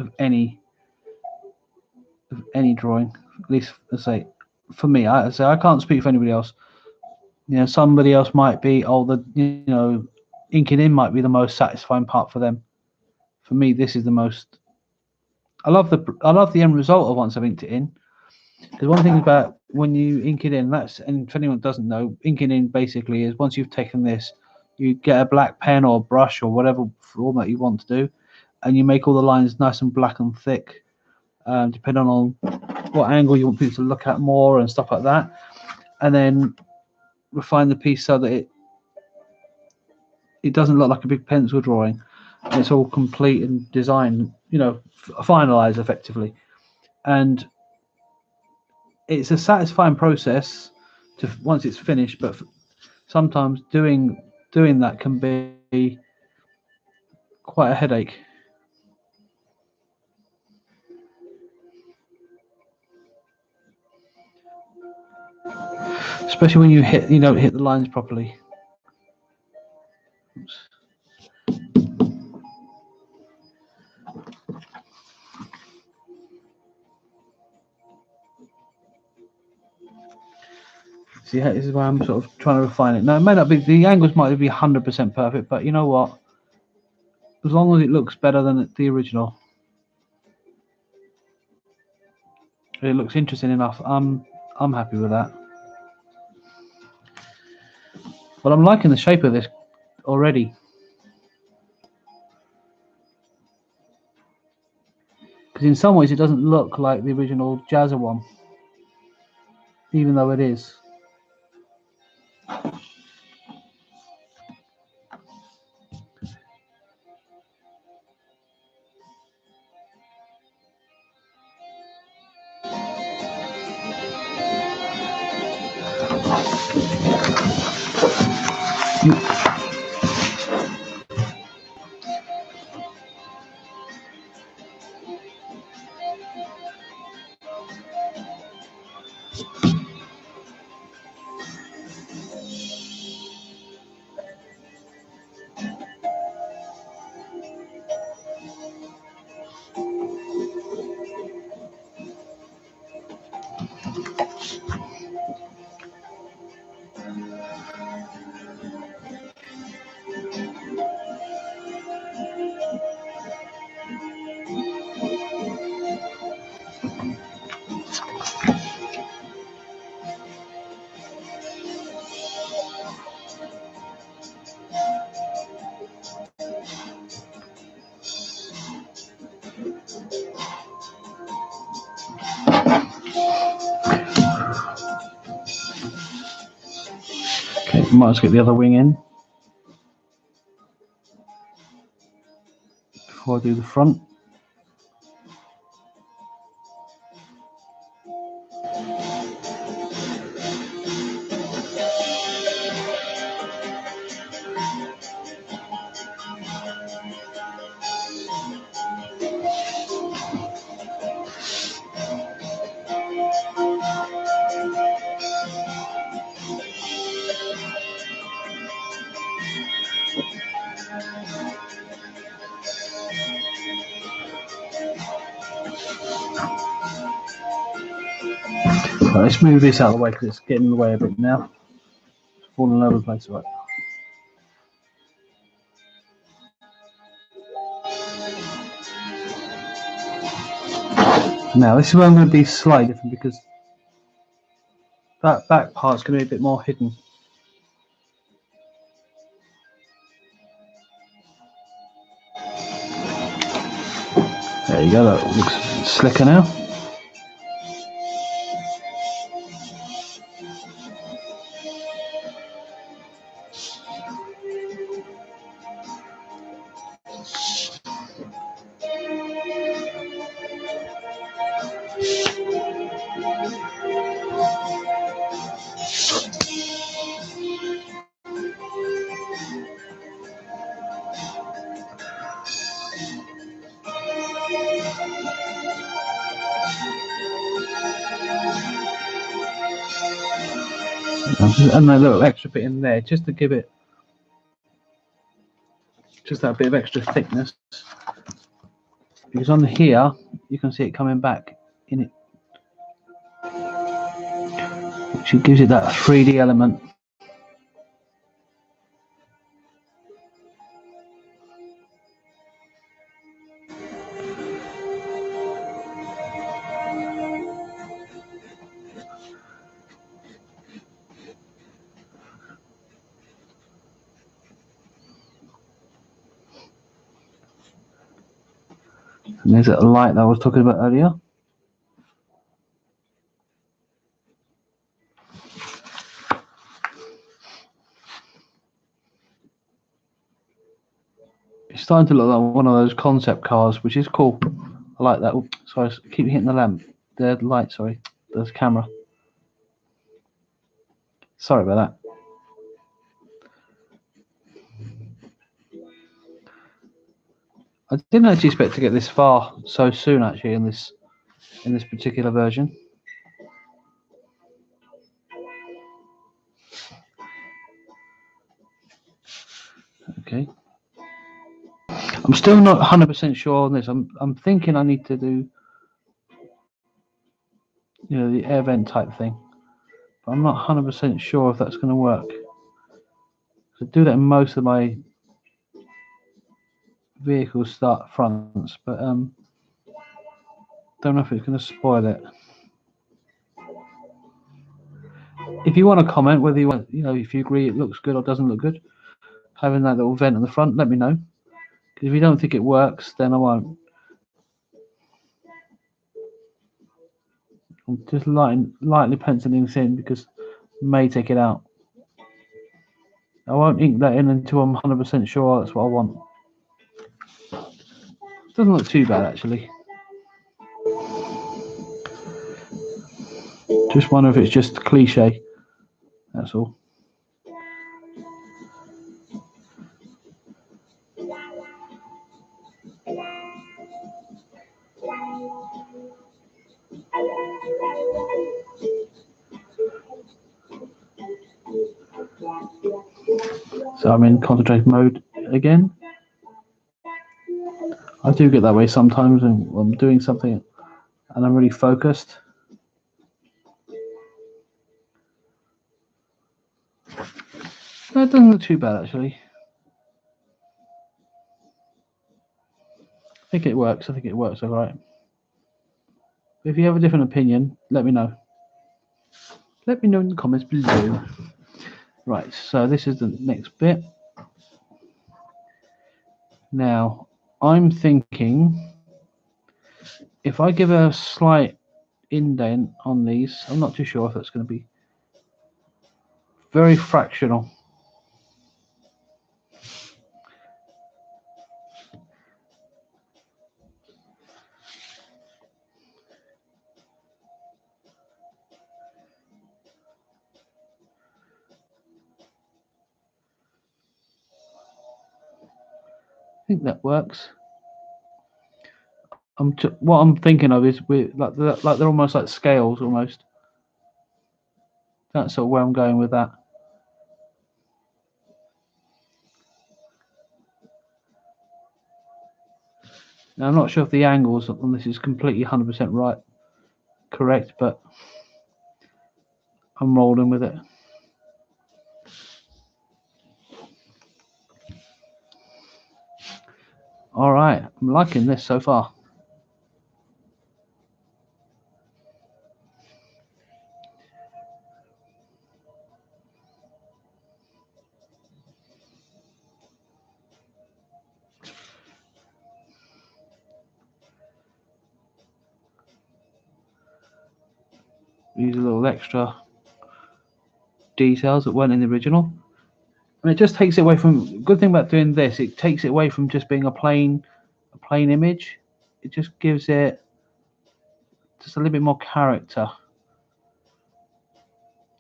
of any drawing. At least I say for me. I can't speak for anybody else. You know, somebody else might be, inking in might be the most satisfying part for them. For me, this is the most. I love the end result of once I've inked it in. Because one thing about when you ink it in, and if anyone doesn't know, inking in basically is once you've taken this, you get a black pen or brush or whatever format you want to do, and you make all the lines nice and black and thick, depending on what angle you want people to look at more and stuff like that, and then refine the piece so that it doesn't look like a big pencil drawing. It's all complete and designed, finalized effectively, and it's a satisfying process to once it's finished. But sometimes doing that can be quite a headache. Especially when you don't hit the lines properly. Oops. See, this is why I'm sort of trying to refine it. Now, it may not be, the angles might be 100% perfect, but you know what? As long as it looks better than the original, it looks interesting enough. I'm happy with that. But I'm liking the shape of this already. Because in some ways it doesn't look like the original JAZZA one, even though it is. Okay, might as well get the other wing in before I do the front. Right, let's move this out of the way because it's getting in the way a bit now. It's falling over the place. Right. Now this is where I'm going to be slightly different because that back part's going to be a bit more hidden. There you go, that looks slicker now. I'm just adding a little extra bit in there just to give it just that bit of extra thickness, because on here you can see it coming back in it, which gives it that 3D element. And there's that light that I was talking about earlier. It's starting to look like one of those concept cars, which is cool. I like that. Oops, sorry, I keep hitting the lamp. The light, sorry. There's camera. Sorry about that. I didn't actually expect to get this far so soon, actually, in this particular version. Okay. I'm still not 100% sure on this. I'm thinking I need to do, you know, the air vent type thing, but I'm not 100% sure if that's going to work. I do that in most of my vehicle start fronts, but don't know if it's going to spoil it. If you want to comment whether you want, you know, if you agree it looks good or doesn't look good, having that little vent in the front, let me know. Because if you don't think it works, then I won't. I'm just lightly penciling this in because I may take it out. I won't ink that in until I'm 100% sure that's what I want. Doesn't look too bad, actually. Just wonder if it's just cliche. That's all. So I'm in concentrate mode again. I do get that way sometimes when I'm doing something and I'm really focused. No, it doesn't look too bad actually. I think it works. I think it works all right. If you have a different opinion, let me know. Let me know in the comments below. Right, so this is the next bit. Now, I'm thinking if I give a slight indent on these, I'm not too sure if that's going to be very fractional. I think that works. What I'm thinking of is like they're almost like scales almost. That's sort of where I'm going with that. Now I'm not sure if the angles on this is completely 100% right, correct, but I'm rolling with it. All right, I'm liking this so far. These are little extra details that weren't in the original. And it just takes it away from. Good thing about doing this, it takes it away from just being a plain image. It just gives it just a little bit more character.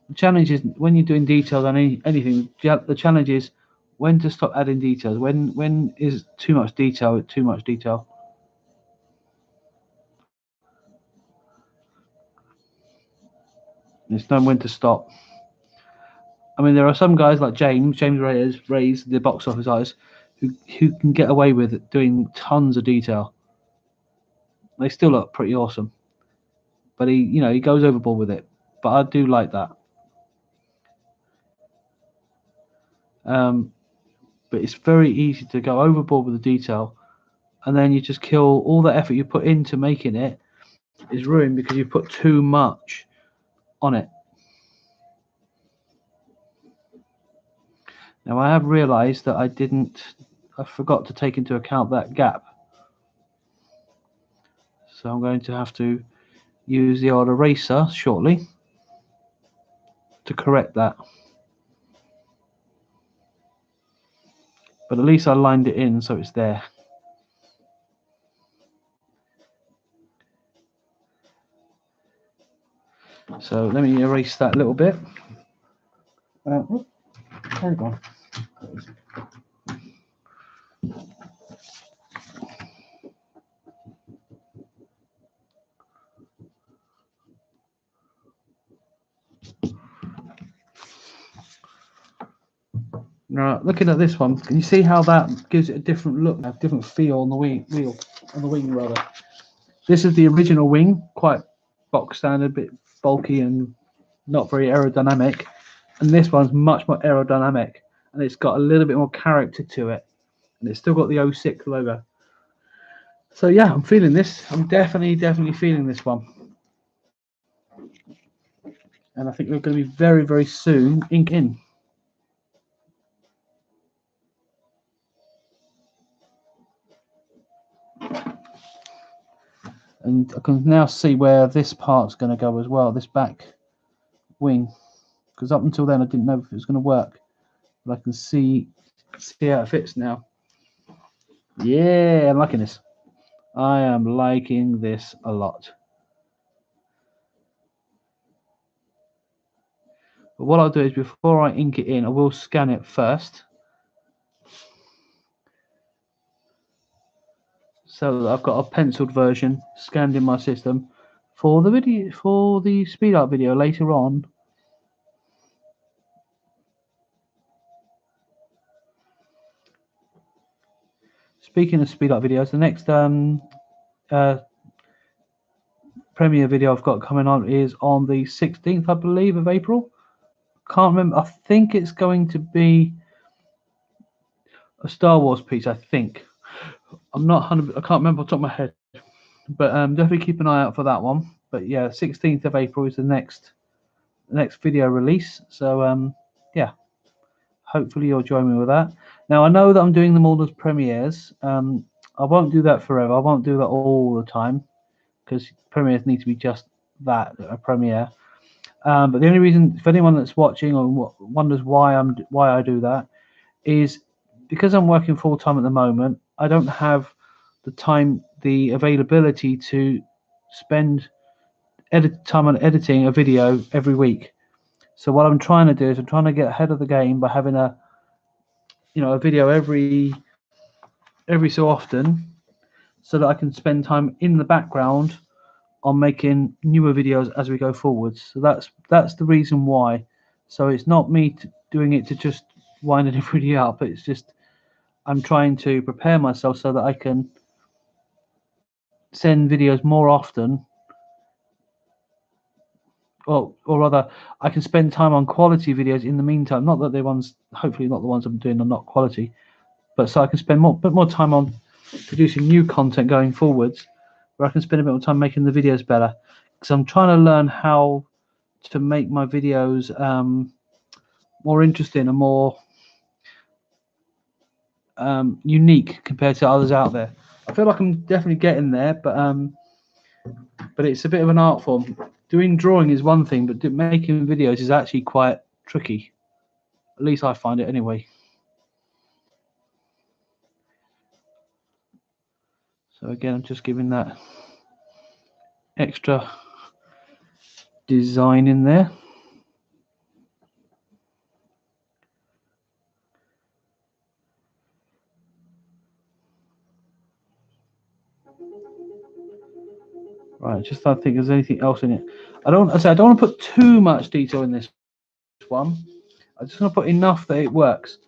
The challenge is when you're doing details on anything. The challenge is when to stop adding details. When is too much detail? Too much detail. It's knowing when to stop. I mean, there are some guys like James Reyes, the box office artist, who can get away with doing tons of detail. They still look pretty awesome, but he goes overboard with it. But I do like that. But it's very easy to go overboard with the detail, and then you just kill all the effort you put into making it is ruined because you put too much on it. Now I have realized that I forgot to take into account that gap. So I'm going to have to use the old eraser shortly to correct that. But at least I lined it in so it's there. So let me erase that little bit. There we go. Now, looking at this one, can you see how that gives it a different look, a different feel on the wing rather. This is the original wing, quite box standard, a bit bulky and not very aerodynamic. And this one's much more aerodynamic, and it's got a little bit more character to it, and it's still got the 06 logo. So yeah, I'm feeling this. I'm definitely feeling this one. And I think we're going to be very soon ink in. And I can now see where this part's going to go as well, this back wing, because up until then I didn't know if it was going to work, but I can see how it fits now. Yeah, I'm liking this. I am liking this a lot. But what I'll do is before I ink it in, I will scan it first. so I've got a penciled version scanned in my system for the video, for the speed art video later on. Speaking of speed art videos, the next premiere video I've got coming on is on the 16th, I believe, of April. Can't remember. I think it's going to be a Star Wars piece. I think. I'm not 100. I can't remember off the top of my head, but definitely keep an eye out for that one. But yeah, 16th of April is the next video release. So yeah, hopefully you'll join me with that. Now I know that I'm doing them all as premieres. I won't do that forever. I won't do that all the time because premieres need to be just that, a premiere. But the only reason, for anyone that's watching or wonders why I do that, is because I'm working full time at the moment. I don't have the time, the availability to spend time on editing a video every week. So what I'm trying to do is I'm trying to get ahead of the game by having a video every so often, so that I can spend time in the background on making newer videos as we go forwards. So that's the reason why. So it's not me doing it to just wind everybody up. It's just I'm trying to prepare myself so that I can send videos more often, or rather, I can spend time on quality videos in the meantime. Not that the ones, hopefully not the ones I'm doing are not quality, but so I can spend bit more time on producing new content going forwards, where I can spend a bit more time making the videos better. Because I'm trying to learn how to make my videos more interesting and more unique compared to others out there. I feel like I'm definitely getting there, but it's a bit of an art form. Doing drawing is one thing, but making videos is actually quite tricky. At least I find it anyway. So again, I'm just giving that extra design in there. Right, just trying to think if there's anything else in it. I don't want to put too much detail in this one. I just want to put enough that it works.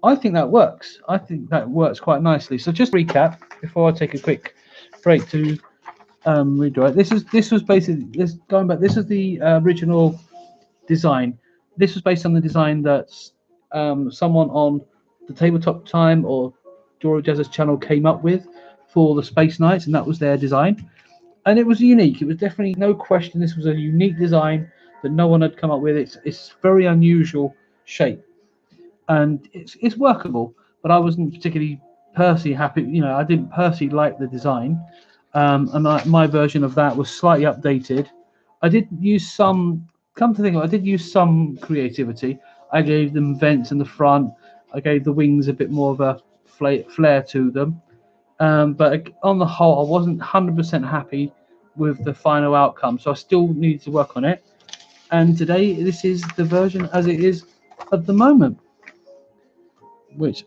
I think that works. I think that works quite nicely. So just recap before I take a quick break to redraw it. This was basically going back. This is the original design. This was based on the design that someone on the Tabletop Time or JAZZA's channel came up with for the Space Knights, and that was their design. And it was unique. It was definitely, no question, this was a unique design that no one had come up with. It's very unusual shape, and it's workable. But I wasn't particularly personally happy. I didn't personally like the design, and my version of that was slightly updated. I did use some. Come to think of it, I did use some creativity. I gave them vents in the front. I gave the wings a bit more of a flair to them. But on the whole, I wasn't 100% happy with the final outcome, so I still need to work on it. And today, this is the version as it is at the moment, which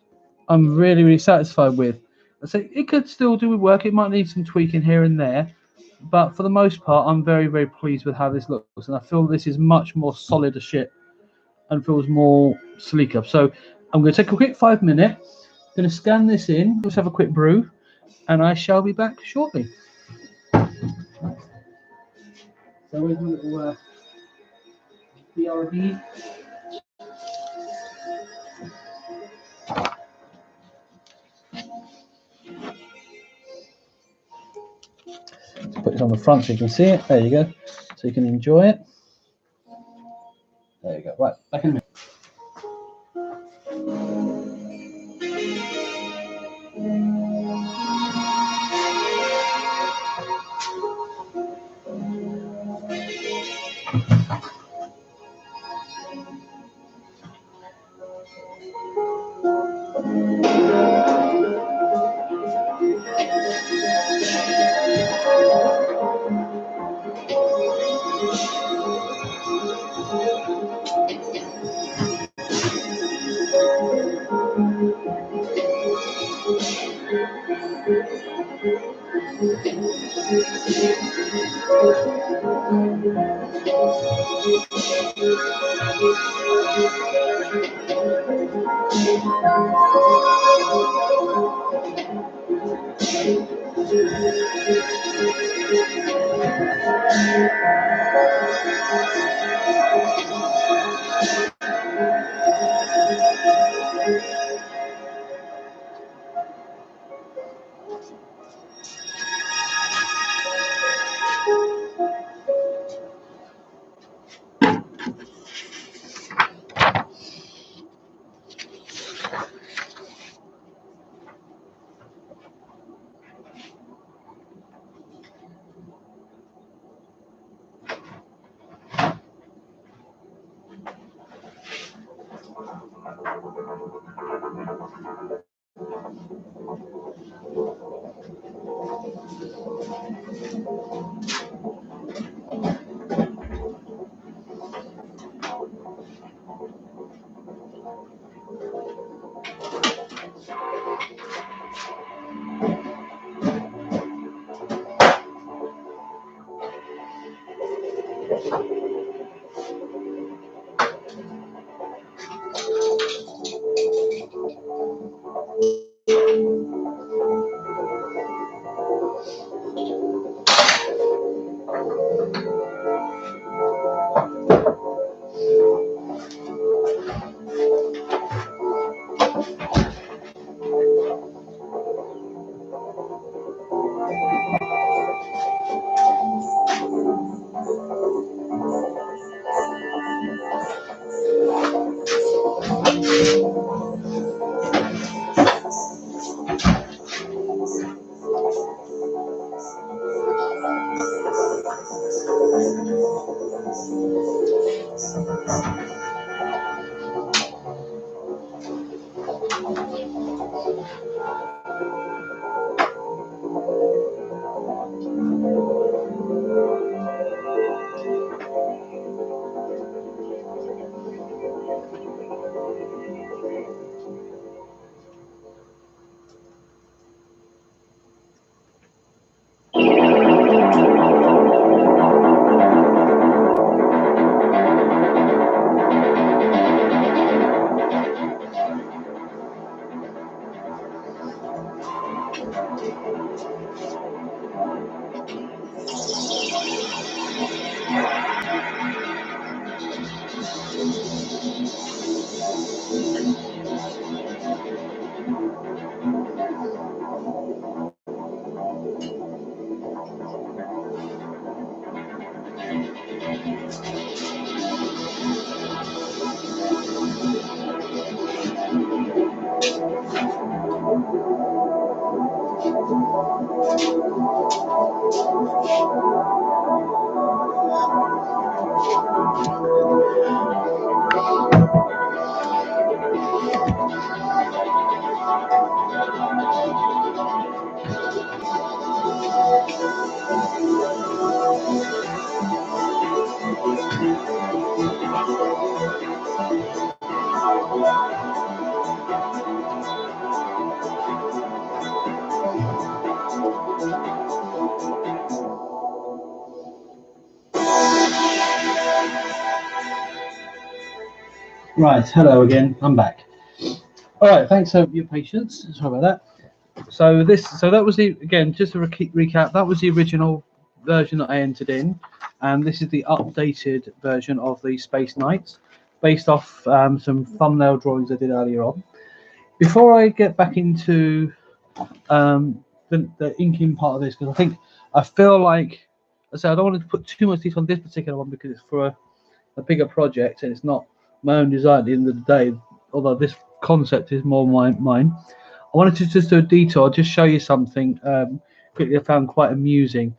I'm really, really satisfied with. I say it could still do with work. It might need some tweaking here and there, but for the most part, I'm very, very pleased with how this looks, and I feel this is much more solid as shit and feels more sleeker. So I'm going to take a quick 5 minute. Going to scan this in. Let's have a quick brew, and I shall be back shortly. So where's my little BRB? Put it on the front so you can see it. There you go. So you can enjoy it. There you go. Right, back in a minute. Right, hello again. I'm back. All right, thanks for your patience. Sorry about that. So that was the again just to recap. That was the original version that I entered in, and this is the updated version of the Space Knights, based off some thumbnail drawings I did earlier on. Before I get back into the inking part of this, because I feel like I said I don't want to put too much detail on this particular one because it's for a bigger project and it's not my own design at the end of the day, although this concept is more mine. I wanted to just do a detour, just show you something quickly I found quite amusing.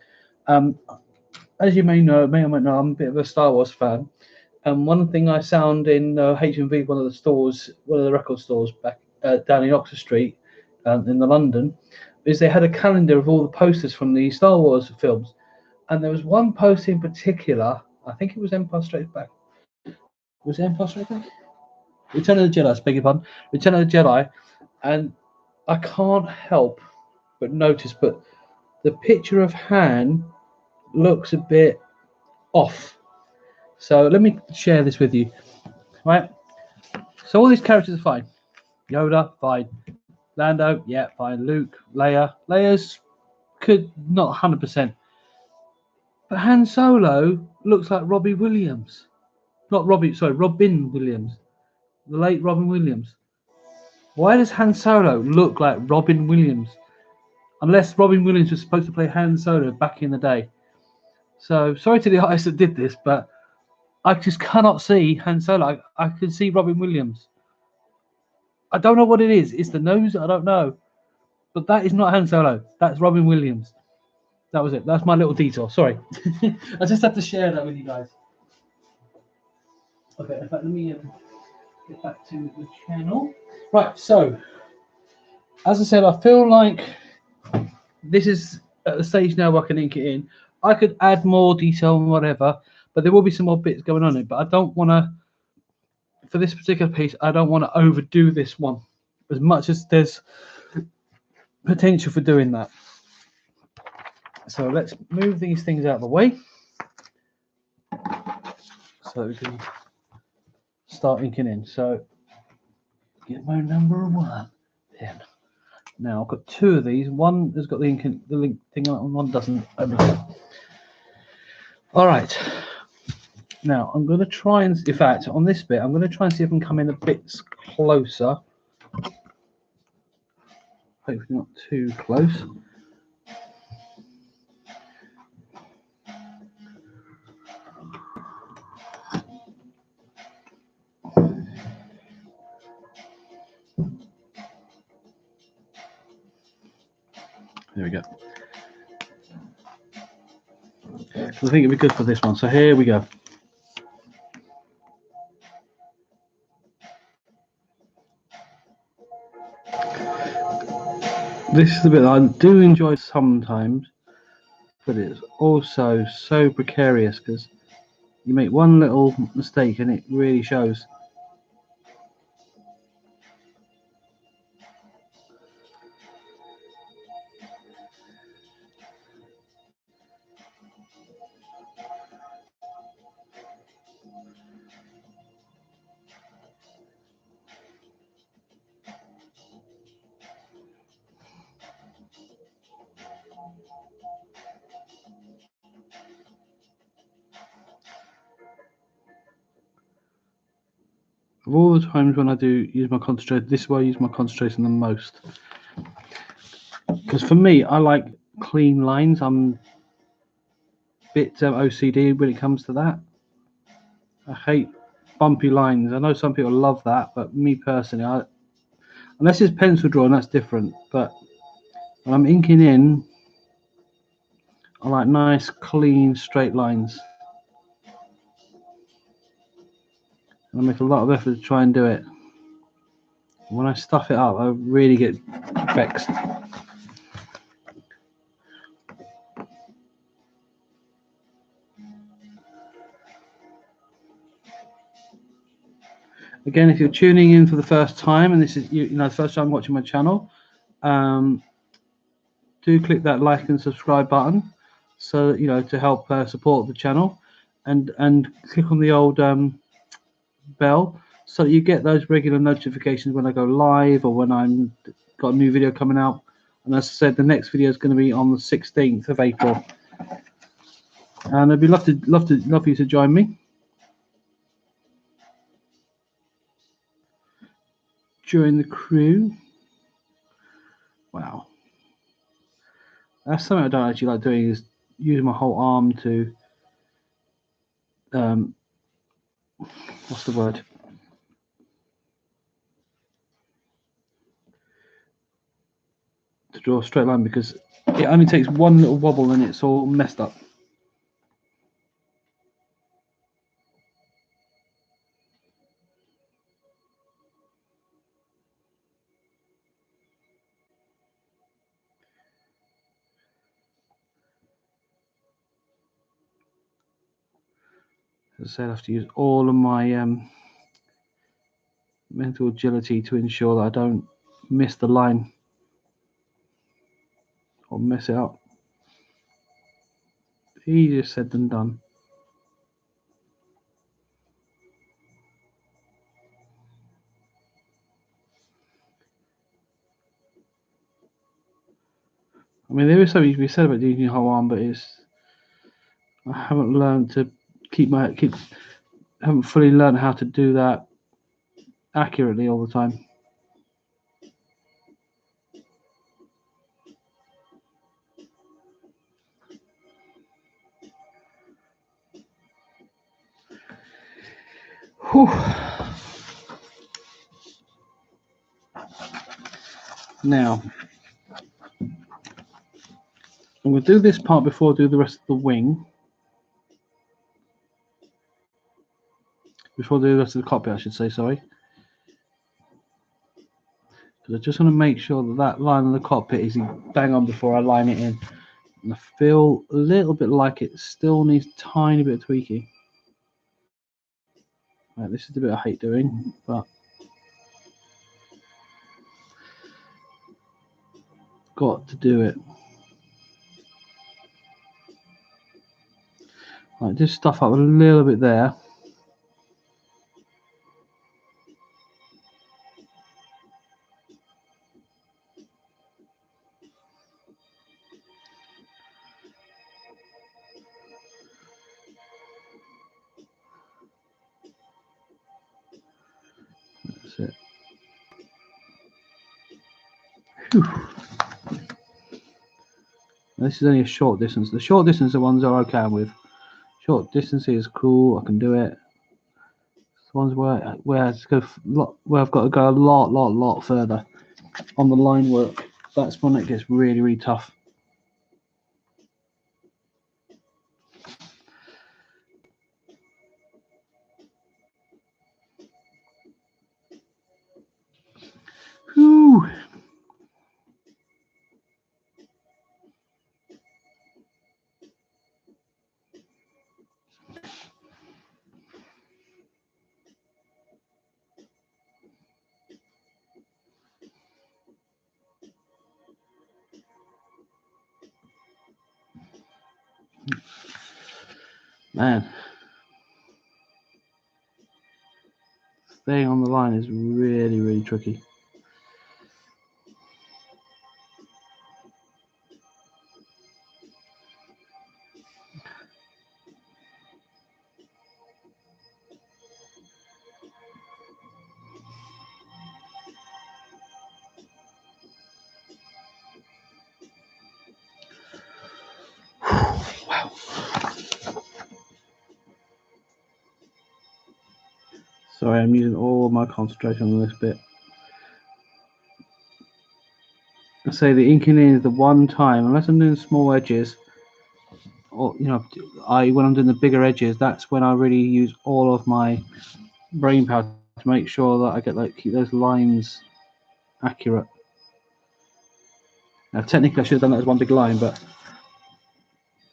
As you may or may not know, I'm a bit of a Star Wars fan. And one thing I found in HMV, one of the record stores back down in Oxford Street in the London, is they had a calendar of all the posters from the Star Wars films. And there was one poster in particular, I think it was Empire Strikes Back. Was it Empire Strikes Back? Return of the Jedi, I beg your pardon. Return of the Jedi. And I can't help but notice, but the picture of Han looks a bit off. So let me share this with you. Right. So all these characters are fine. Yoda, fine. Lando, yeah, fine. Luke, Leia. Leia's could not 100%. But Han Solo looks like Robbie Williams. Not Robbie, sorry, Robin Williams. The late Robin Williams. Why does Han Solo look like Robin Williams? Unless Robin Williams was supposed to play Han Solo back in the day. So sorry to the artist that did this, but I just cannot see Han Solo. I can see Robin Williams. I don't know what it is. It's the nose. I don't know. But that is not Han Solo. That's Robin Williams. That was it. That's my little detour. Sorry. I just had to share that with you guys. Okay, in fact, let me get back to the channel. Right, so, as I said, I feel like this is at the stage now where I can ink it in. I could add more detail and whatever, but there will be some more bits going on it. But I don't want to, for this particular piece, I don't want to overdo this one as much as there's potential for doing that. So let's move these things out of the way so we can start inking in. So get my number 1 then. Now I've got 2 of these. One has got the ink, the link thing on, and one doesn't. All right. Now I'm going to try and, in fact, on this bit, I'm going to try and see if I can come in a bit closer. Hopefully not too close. There we go. I think it'd be good for this one. So here we go. This is the bit that I do enjoy sometimes, but it's also so precarious because you make one little mistake and it really shows. Of all the times when I do use my concentration, this is where I use my concentration the most. Because for me, I like clean lines. I'm a bit OCD when it comes to that. I hate bumpy lines. I know some people love that, but me personally, unless it's pencil drawing, that's different. But when I'm inking in, I like nice, clean, straight lines. And I make a lot of effort to try and do it. When I stuff it up, I really get vexed. Again, if you're tuning in for the first time, and this is you know the first time watching my channel, do click that like and subscribe button, so you know to help support the channel, and click on the old bell so that you get those regular notifications when I go live or when I'm got a new video coming out. And as I said, the next video is going to be on the 16th of April, and I'd be love for you to join me during the crew. Wow, that's something I don't actually like doing, is use my whole arm to what's the word? To draw a straight line, because it only takes one little wobble and it's all messed up. As I said, I have to use all of my mental agility to ensure that I don't miss the line or mess it up. Easier said than done. I mean, there is something to be said about doing your whole arm, but I haven't learned to haven't fully learned how to do that accurately all the time. Whew. Now, I'm going to do this part before I do the rest of the wing. Before I do the rest of the cockpit, I should say, sorry. Because I just want to make sure that that line on the cockpit is bang on before I line it in. And I feel a little bit like it still needs a tiny bit of tweaking. Right, this is the bit I hate doing, but got to do it. Right, just stuff up a little bit there. That's it. Whew. This is only a short distance. The short distance are ones I'm okay with. Short distance is cool. I can do it. The ones where I've got to go a lot further on the line work. That's when it gets really tough. Whew. Man, staying on the line is really tricky. Wow. Sorry, I'm using all my concentration on this bit. I say the inking in is the one time, unless I'm doing small edges, or when I'm doing the bigger edges, that's when I really use all of my brain power to make sure that I get keep those lines accurate. Now, technically, I should have done that as one big line, but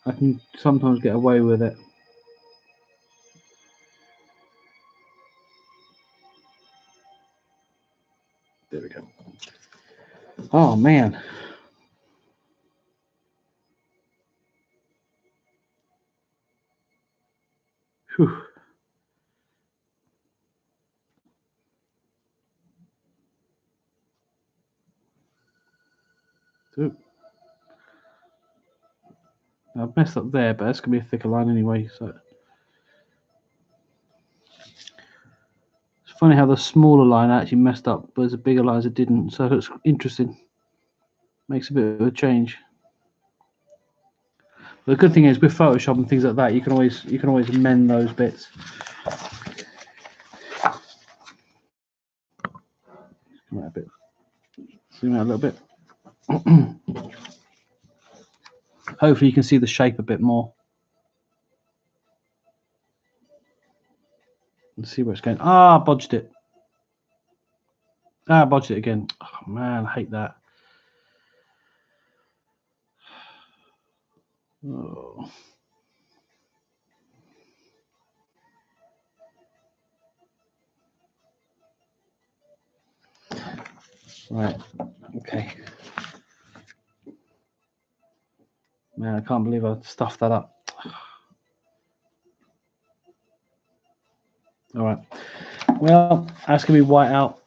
I can sometimes get away with it. There we go. Oh man. Whew. So, I've messed up there, but that's gonna be a thicker line anyway. So it's funny how the smaller line actually messed up, but the bigger lines it didn't. So it's interesting. Makes a bit of a change. But the good thing is with Photoshop and things like that, you can always amend those bits. Come out a bit. Zoom out a little bit. Hopefully you can see the shape a bit more. Let's see where it's going. Ah, bodged it. Ah, bodged it again. Oh man, I hate that. Oh. Right. Okay. Man, I can't believe I stuffed that up. All right. Well, that's going to be white out.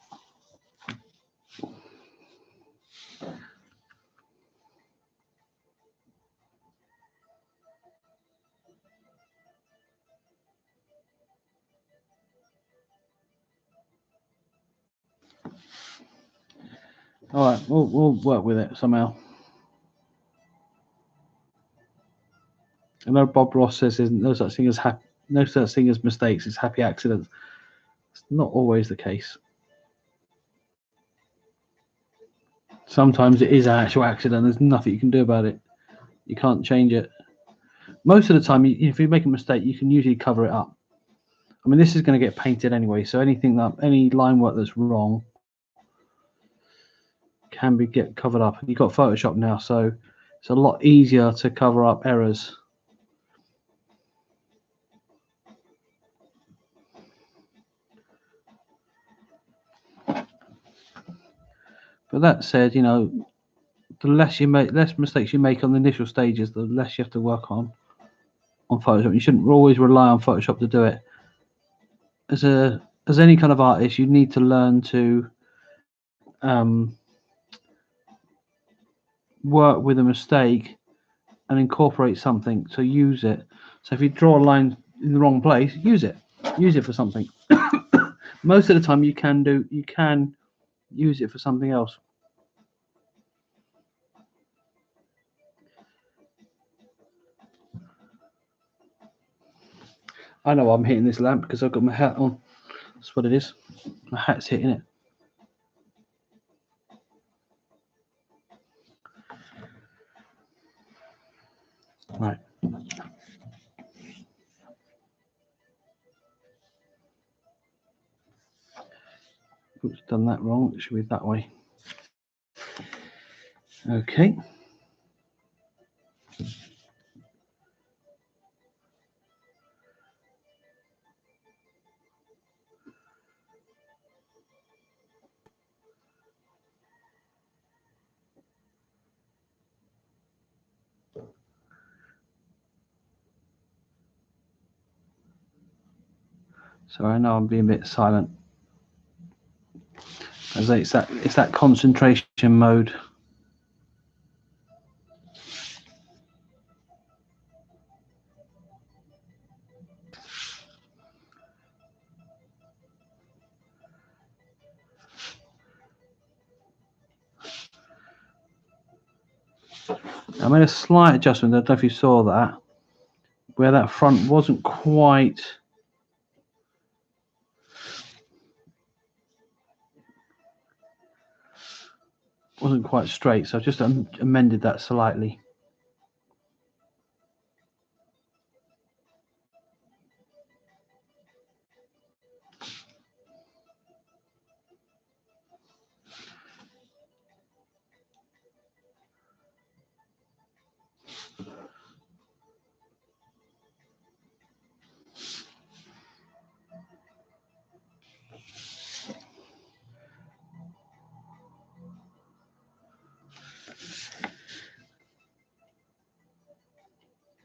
All right, we'll work with it somehow. I know Bob Ross says there's no such thing as no such thing as mistakes. It's happy accidents. It's not always the case. Sometimes it is an actual accident. There's nothing you can do about it. You can't change it. Most of the time, if you make a mistake, you can usually cover it up. I mean, this is going to get painted anyway, so any line work that's wrong can get covered up. You've got Photoshop now, so it's a lot easier to cover up errors. But that said, the less mistakes you make on the initial stages, the less you have to work on Photoshop. You shouldn't always rely on Photoshop to do it. As any kind of artist, you need to learn to work with a mistake and incorporate something. So use it. So if you draw a line in the wrong place, use it for something. Most of the time, you can use it for something else. I know I'm hitting this lamp because I've got my hat on. That's what it is. My hat's hitting it. Right. Oops, done that wrong. It should be that way. Okay. So I know I'm being a bit silent. As it's that concentration mode. I made a slight adjustment. I don't know if you saw that, where that front wasn't quite straight. So I've just amended that slightly.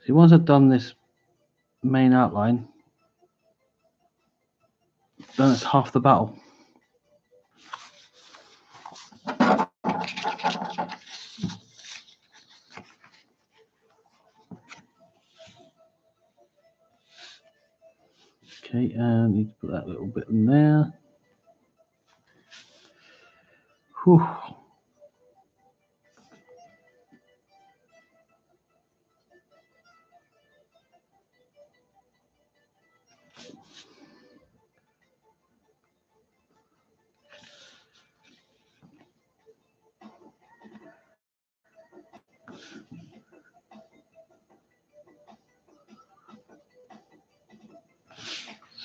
See, once I've done this main outline, then it's half the battle. Okay, and need to put that little bit in there. Whew.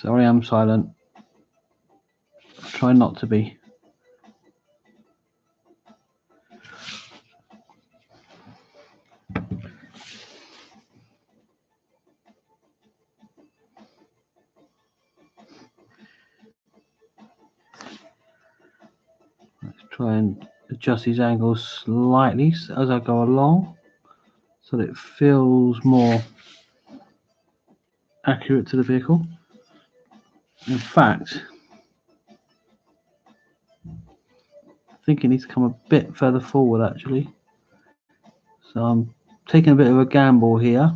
Sorry, I'm silent. I'll try not to be. Let's try and adjust these angles slightly as I go along, so that it feels more accurate to the vehicle. In fact, I think it needs to come a bit further forward actually. So I'm taking a bit of a gamble here.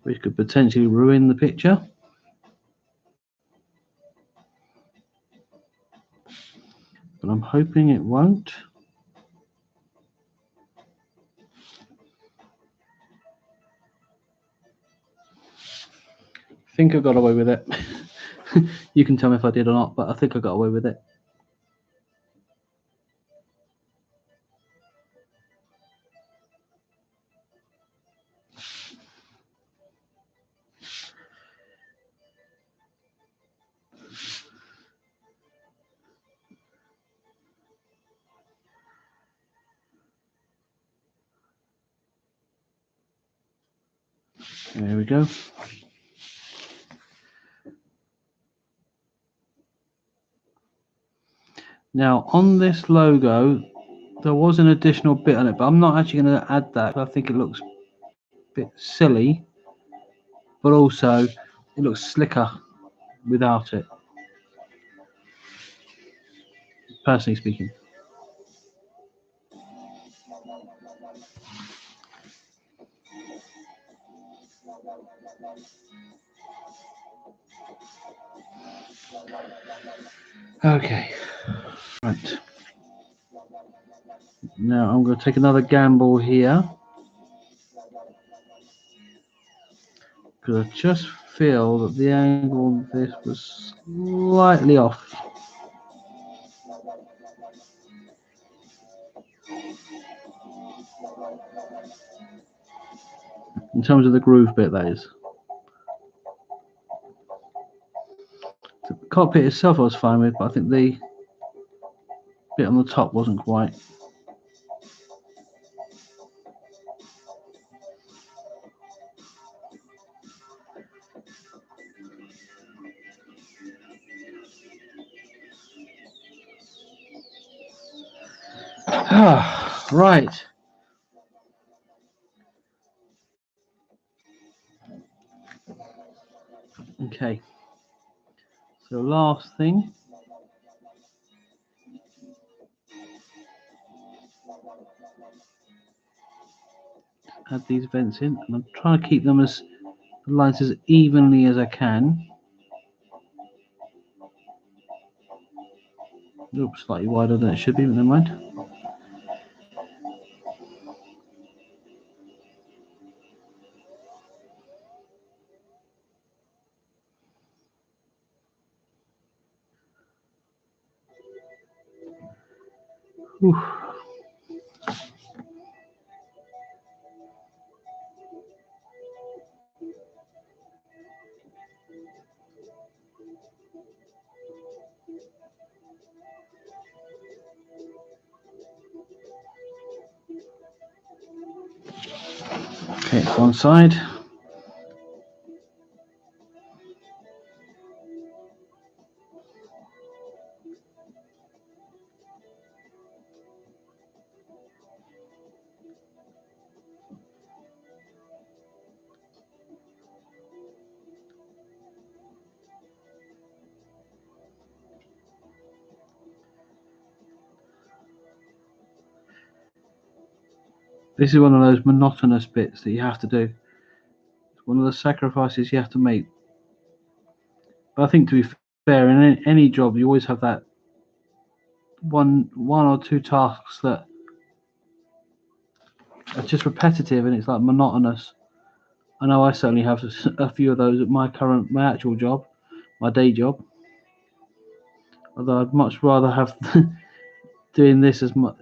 Which could potentially ruin the picture. But I'm hoping it won't. I think I got away with it. You can tell me if I did or not, but I think I got away with it. There we go. Now on this logo, there was an additional bit on it, but I'm not actually going to add that. I think it looks a bit silly, but also it looks slicker without it, personally speaking. Okay, right. Now I'm going to take another gamble here, because I just feel that the angle of this was slightly off. In terms of the groove bit, that is. The cockpit itself I was fine with, but I think the bit on the top wasn't quite. Right. Okay. So last thing. Add these vents in, and I'm trying to keep them as the lines as evenly as I can. Oops, slightly wider than it should be, but never mind. Whew. Okay, one side. This is one of those monotonous bits that you have to do. It's one of the sacrifices you have to make. But I think, to be fair, in any job, you always have that one or two tasks that are just repetitive, and it's like monotonous. I know I certainly have a few of those at my actual job, my day job. Although I'd much rather have doing this as the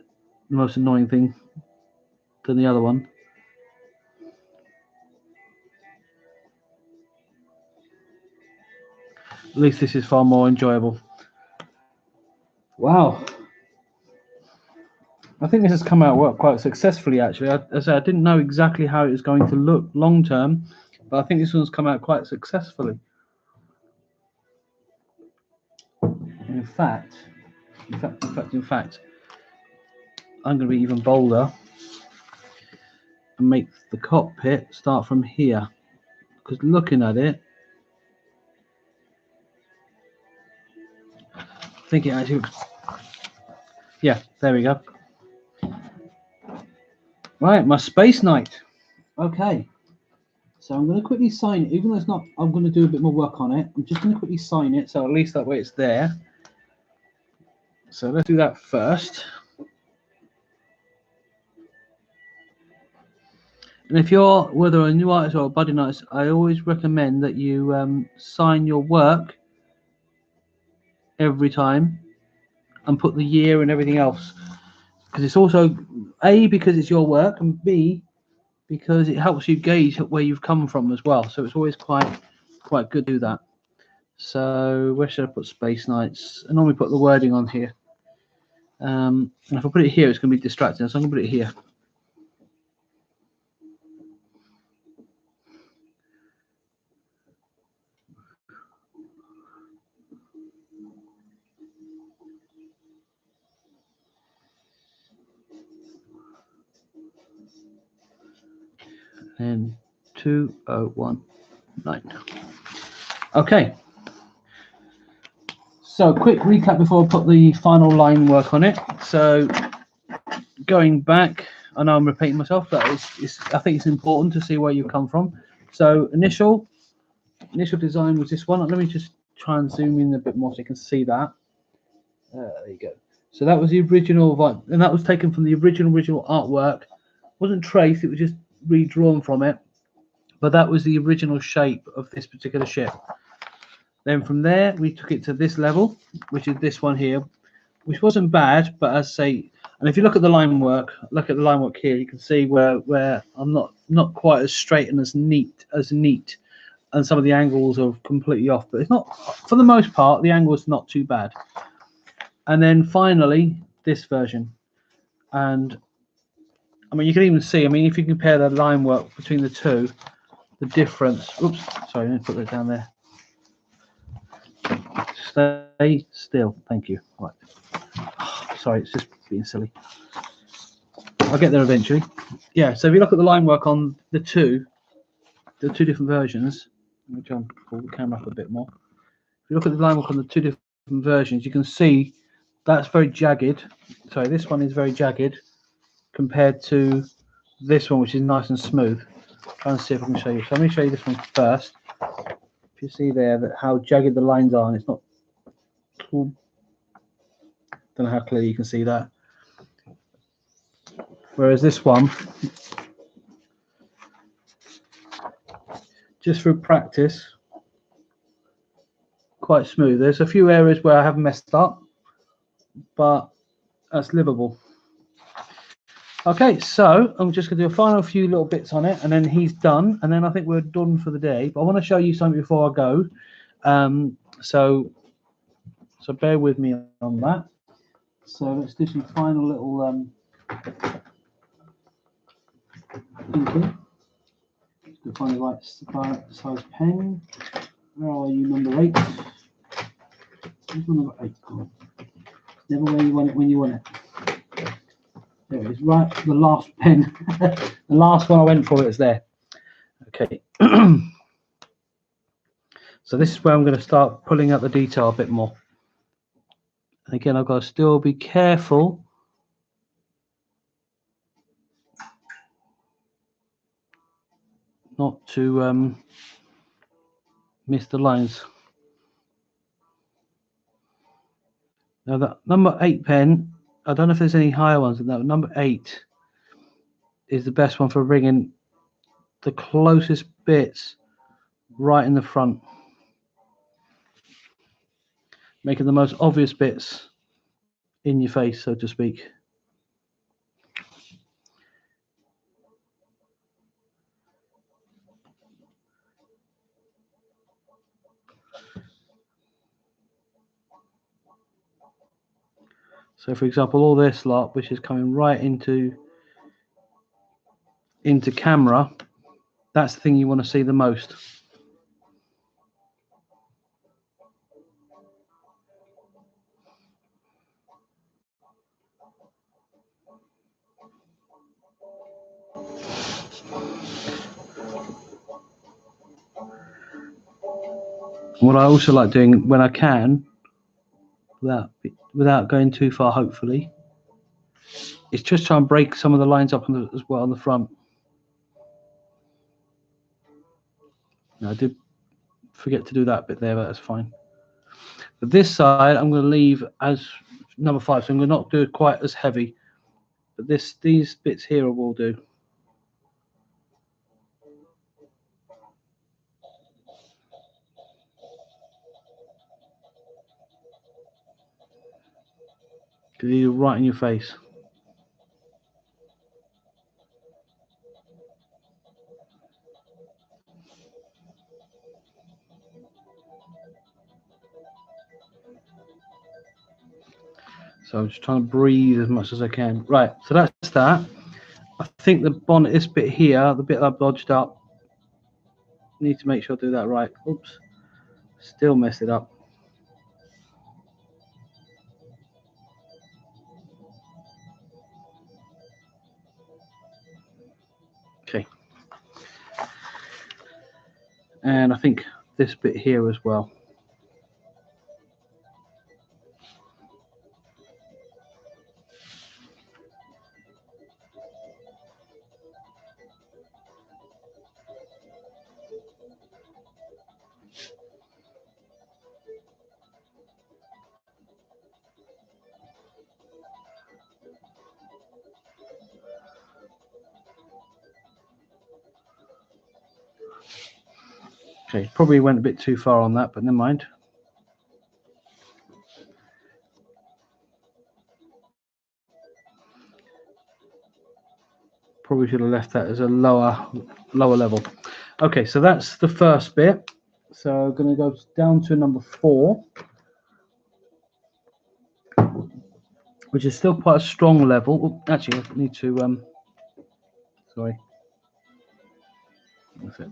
most annoying thing than the other one. At least this is far more enjoyable. Wow. I think this has come out quite successfully, actually. I didn't know exactly how it was going to look long term, but I think this one's come out quite successfully. in fact, I'm going to be even bolder and make the cockpit start from here, because looking at it, I think it actually looks, yeah, there we go. Right, my Space Knight. Okay, so I'm going to quickly sign it, even though it's not, I'm going to do a bit more work on it. I'm just going to quickly sign it, so at least that way it's there. So let's do that first. And if you're whether a new artist or a budding artist, I always recommend that you sign your work every time and put the year and everything else, because it's also A, because it's your work, and B, because it helps you gauge where you've come from as well. So it's always quite good to do that. So where should I put Space Knights? I normally put the wording on here. And if I put it here, it's going to be distracting, so I'm going to put it here. And 2019. Okay. So quick recap before I put the final line work on it. So going back, I know I'm repeating myself, but I think it's important to see where you come from. So initial design was this one. Let me just try and zoom in a bit more so you can see that. There you go. So that was the original, and that was taken from the original artwork. It wasn't traced, it was just redrawn from it. But that was the original shape of this particular ship. Then from there, we took it to this level, which is this one here, which wasn't bad, but as I say, and if you look at the line work, here, you can see where I'm not quite as straight and as neat, and some of the angles are completely off. But it's not, for the most part, the angle is not too bad. And then finally, this version, and I mean, you can even see, I mean, if you compare the line work between the two, the difference. Oops, sorry, let me put that down there. Stay still, thank you. Right. Sorry, it's just being silly. I'll get there eventually. Yeah, so if you look at the line work on the two different versions, let me try and pull the camera up a bit more. If you look at the line work on the two different versions, you can see that's very jagged. Sorry, this one is very jagged compared to this one, which is nice and smooth. Try and see if I can show you. So let me show you this one first. If you see there that how jagged the lines are, and it's not cool. Don't know how clearly you can see that. Whereas this one, just through practice, quite smooth. There's a few areas where I have messed up, but that's livable. Okay, so I'm just going to do a final few little bits on it, and then he's done, and then I think we're done for the day. But I want to show you something before I go. So bear with me on that. So let's do some final little thinking. To find the right size pen. Where are you, number 8? Where's number 8 gone? Never where you want it when you want it. There it is, right, the last pen. The last one I went for, it's there. Okay. So this is where I'm going to start pulling out the detail a bit more. And again, I've got to still be careful not to miss the lines. Now that number 8 pen, I don't know if there's any higher ones than that, but number 8 is the best one for ringing the closest bits right in the front, making the most obvious bits in your face, so to speak. So for example, all this lot, which is coming right into camera, that's the thing you want to see the most. What I also like doing when I can, without going too far, hopefully, is just try and break some of the lines up as well on the front. Now, I did forget to do that bit there, but that's fine. But this side, I'm going to leave as number 5, so I'm going to not do it quite as heavy. But these bits here will do. Because you're right in your face. So I'm just trying to breathe as much as I can. Right, so that's that. I think the bonnet, this bit here, the bit that I've dodged up, need to make sure I do that right. Oops, still messed it up. Okay. And I think this bit here as well. Okay, probably went a bit too far on that, but never mind. Probably should have left that as a lower level. Okay, so that's the first bit. So I'm going to go down to number 4, which is still quite a strong level. Oh, actually, I need to sorry. That's it.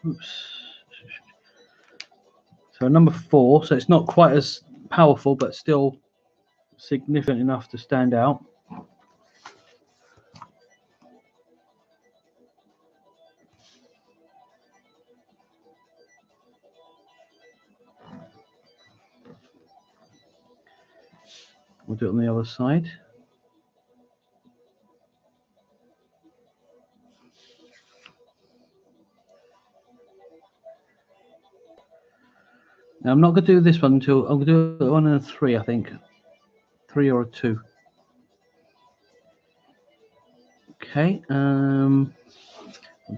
Oops. So number 4, so it's not quite as powerful, but still significant enough to stand out. We'll do it on the other side. Now I'm not going to do this one until I'm going to do it 1 and a 3, I think. 3 or a 2. Okay, I'll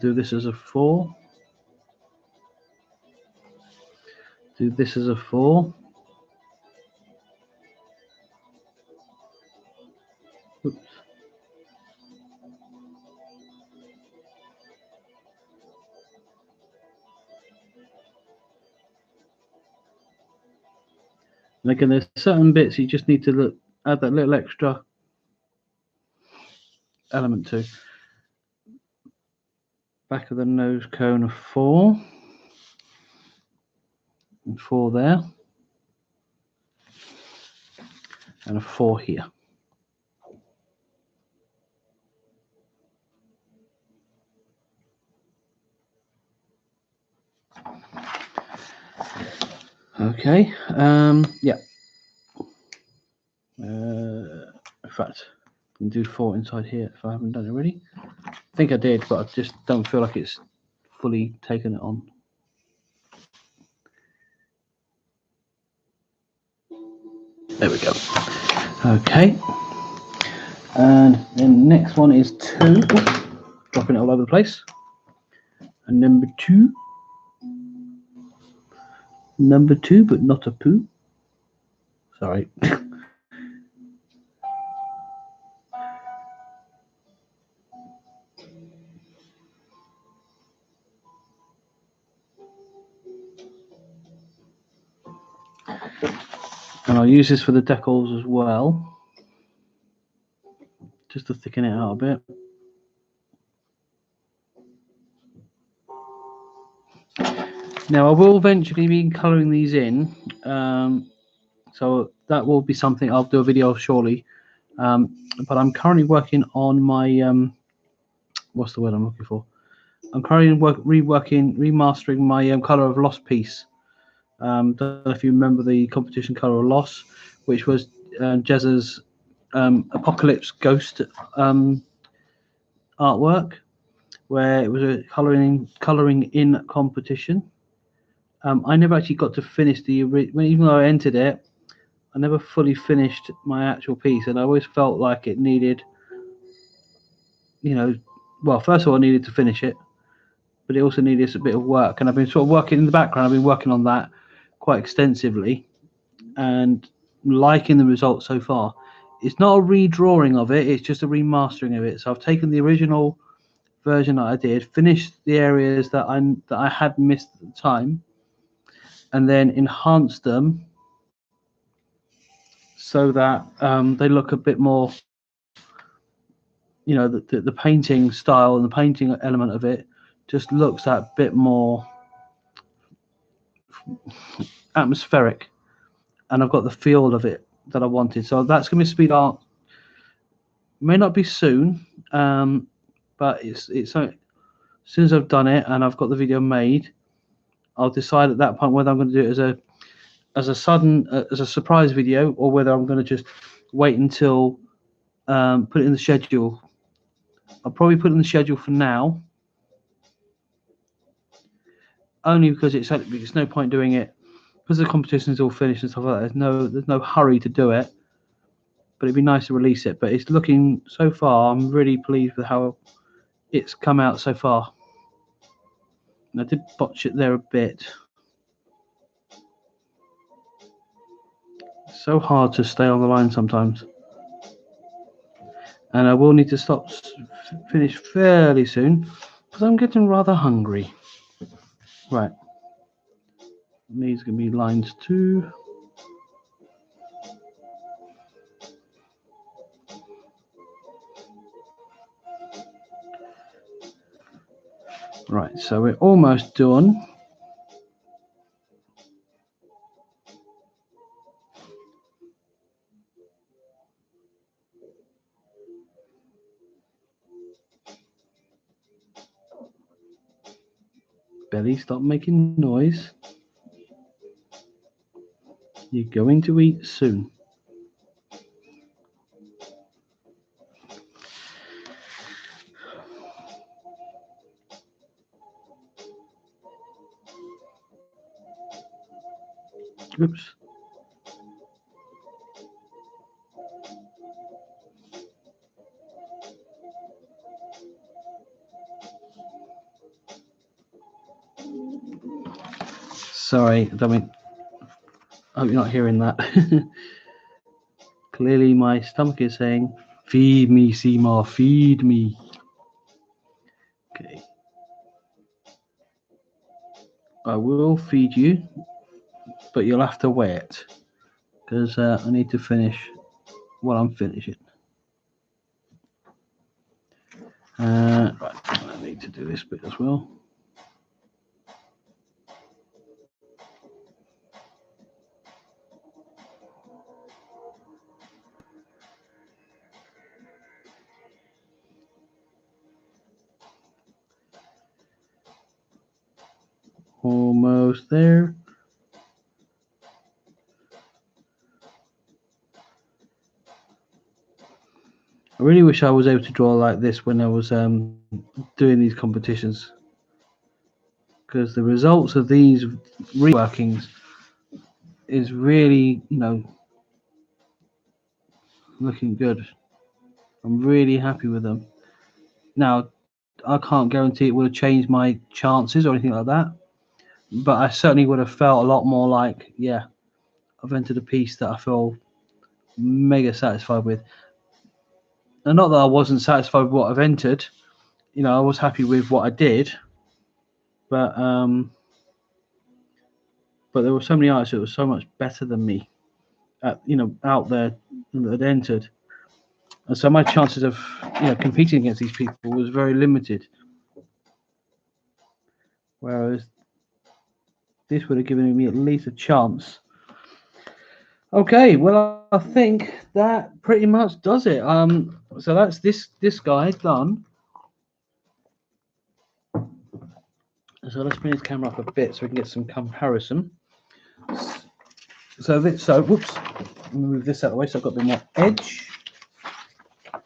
do this as a 4. Do this as a 4. Oops. And again, there's certain bits you just need to add that little extra element to. Back of the nose cone of 4. And 4 there. And a 4 here. Okay, yeah. In fact, I can do 4 inside here if I haven't done it already. I think I did, but I just don't feel like it's fully taken it on. There we go. Okay. And then the next one is 2. Dropping it all over the place. And number 2. Number 2, but not a poo. Sorry. And I'll use this for the decals as well, just to thicken it out a bit. Now I will eventually be colouring these in, so that will be something I'll do a video of shortly. But I'm currently working on my what's the word I'm looking for? I'm currently remastering my Color of Loss piece. Don't know if you remember the competition Color of Loss, which was JAZZA's Apocalypse Ghost artwork, where it was a coloring in competition. I never actually got to finish even though I entered it, I never fully finished my actual piece, and I always felt like it needed, well, first of all, I needed to finish it, but it also needed a bit of work, and I've been sort of working in the background. I've been working on that quite extensively, and liking the results so far. It's not a redrawing of it; it's just a remastering of it. So I've taken the original version that I did, finished the areas that I had missed at the time, and then enhanced them so that they look a bit more, the painting style and the painting element of it just looks that bit more atmospheric, and I've got the feel of it that I wanted. So that's going to be speed art. May not be soon, but it's as soon as I've done it and I've got the video made, I'll decide at that point whether I'm going to do it as a surprise video, or whether I'm going to just wait until put it in the schedule. I'll probably put it in the schedule for now, only because it's no point doing it because the competition is all finished and stuff like that. There's no hurry to do it, but it'd be nice to release it. But it's looking, so far, I'm really pleased with how it's come out so far. And I did botch it there a bit. It's so hard to stay on the line sometimes, and I will need to finish fairly soon because I'm getting rather hungry. Right, these are going to be lines 2. Right, so we're almost done. Belly, stop making noise. You're going to eat soon. Oops. Sorry, I hope you're not hearing that. Clearly my stomach is saying, feed me, Seymour, feed me. Okay. I will feed you, but you'll have to wait, because I need to finish what I'm finishing. Right, I need to do this bit as well. Almost there. I really wish I was able to draw like this when I was doing these competitions, because the results of these reworkings is really, looking good. I'm really happy with them. Now, I can't guarantee it would have changed my chances or anything like that, but I certainly would have felt a lot more like, yeah, I've entered a piece that I feel mega satisfied with. And not that I wasn't satisfied with what I've entered, I was happy with what I did, but there were so many artists that were so much better than me, out there that had entered, and so my chances of competing against these people was very limited. Whereas this would have given me at least a chance. Okay, well, I think that pretty much does it. So that's this guy done. So let's bring this camera up a bit so we can get some comparison. So whoops, let me move this out of the way so I've got a bit more edge. I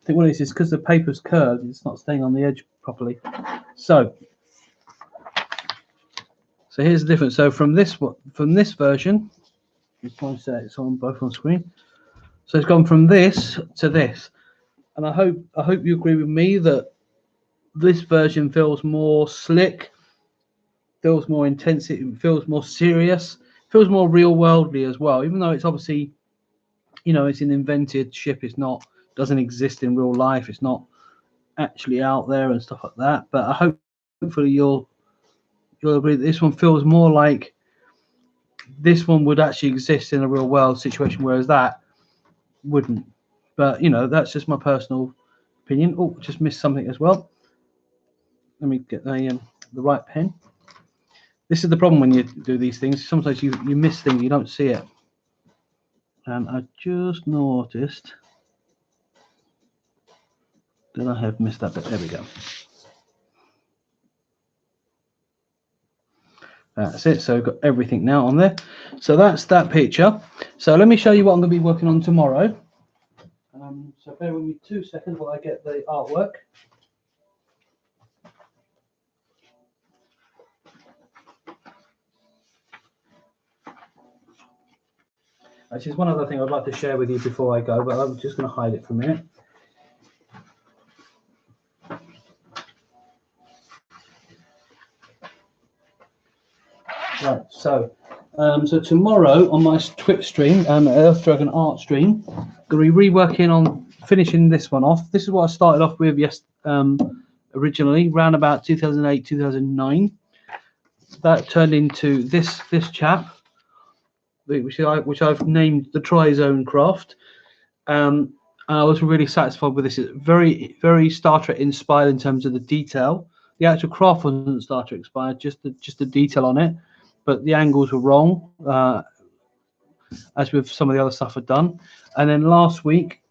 think what it is because the paper's curved, it's not staying on the edge properly. So here's the difference. So from this version, just want to say it's on both on screen. So it's gone from this to this, and I hope you agree with me that this version feels more slick, feels more intense, it feels more serious, feels more real worldly as well. Even though it's obviously, you know, it's an invented ship, it's not doesn't exist in real life, it's not actually out there and stuff like that. But hopefully you'll agree that this one feels more like this one would actually exist in a real world situation, whereas that wouldn't. But you know, that's just my personal opinion. Oh, just missed something as well. Let me get the right pen. This is the problem when you do these things. Sometimes you miss things, you don't see it. And I just noticed that I have missed that bit. There we go. That's it. So we've got everything now on there. So that's that picture. So let me show you what I'm going to be working on tomorrow. So bear with me 2 seconds while I get the artwork. Actually, there's one other thing I'd like to share with you before I go, but I'm just going to hide it for a minute. Right, so tomorrow on my Twitch stream, Earth Dragon Art stream, I'm going to be reworking on finishing this one off. This is what I started off with originally, around about 2008, 2009. That turned into this chap, which I've named the Tri-Zone Craft. And I was really satisfied with this. It's very, very Star Trek inspired in terms of the detail. The actual craft wasn't Star Trek inspired, just the detail on it. But the angles were wrong, as with some of the other stuff I've done. And then last week,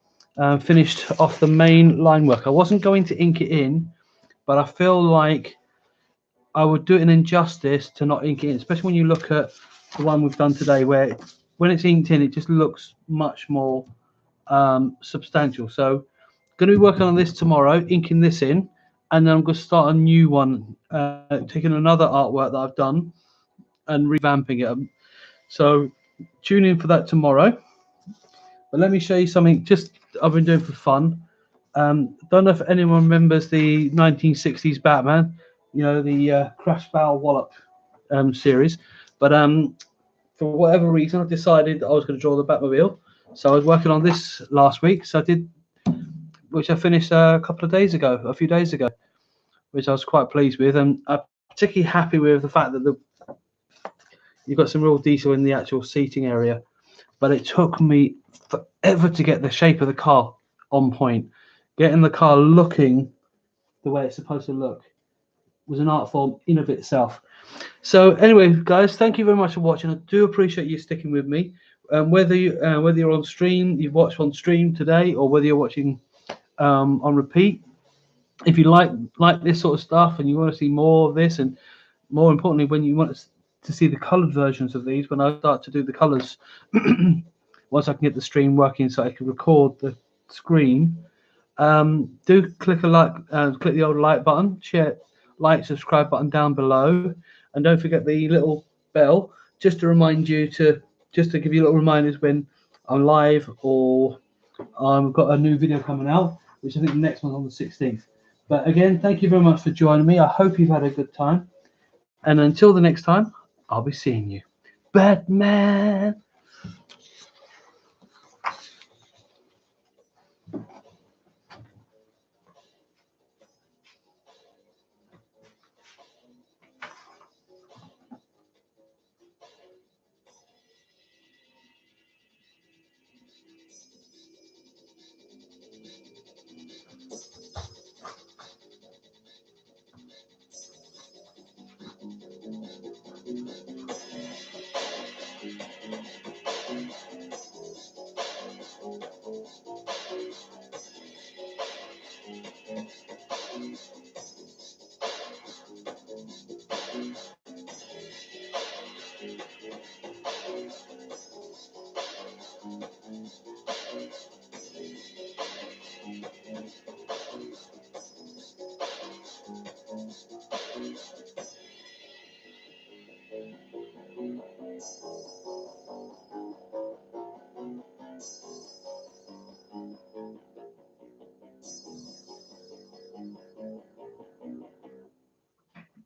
finished off the main line work. I wasn't going to ink it in, but I feel like I would do it an injustice to not ink it in, especially when you look at the one we've done today, where when it's inked in, it just looks much more substantial. So going to be working on this tomorrow, inking this in, and then I'm going to start a new one, taking another artwork that I've done and revamping it. So tune in for that tomorrow. But let me show you something just I've been doing for fun. Don't know if anyone remembers the 1960s Batman, you know, the Crash Bow Wallop series. But for whatever reason, I decided that I was going to draw the Batmobile. So I was working on this last week. So I did, which I finished a few days ago, which I was quite pleased with. And I'm particularly happy with the fact that you've got some real detail in the actual seating area. But it took me forever to get the shape of the car on point. Getting the car looking the way it's supposed to look was an art form in of itself. So anyway, guys, thank you very much for watching. I do appreciate you sticking with me. Whether you're on stream, you've watched on stream today, or whether you're watching on repeat, if you like this sort of stuff and you want to see more of this, and more importantly, when you want to see the colored versions of these, when I start to do the colors, once I can get the stream working so I can record the screen, do click click the old like button, share, like, subscribe button down below, and don't forget the little bell just to remind you to give you little reminders when I'm live or I've got a new video coming out, which I think the next one's on the 16th. But again, thank you very much for joining me. I hope you've had a good time, and until the next time, I'll be seeing you. Batman.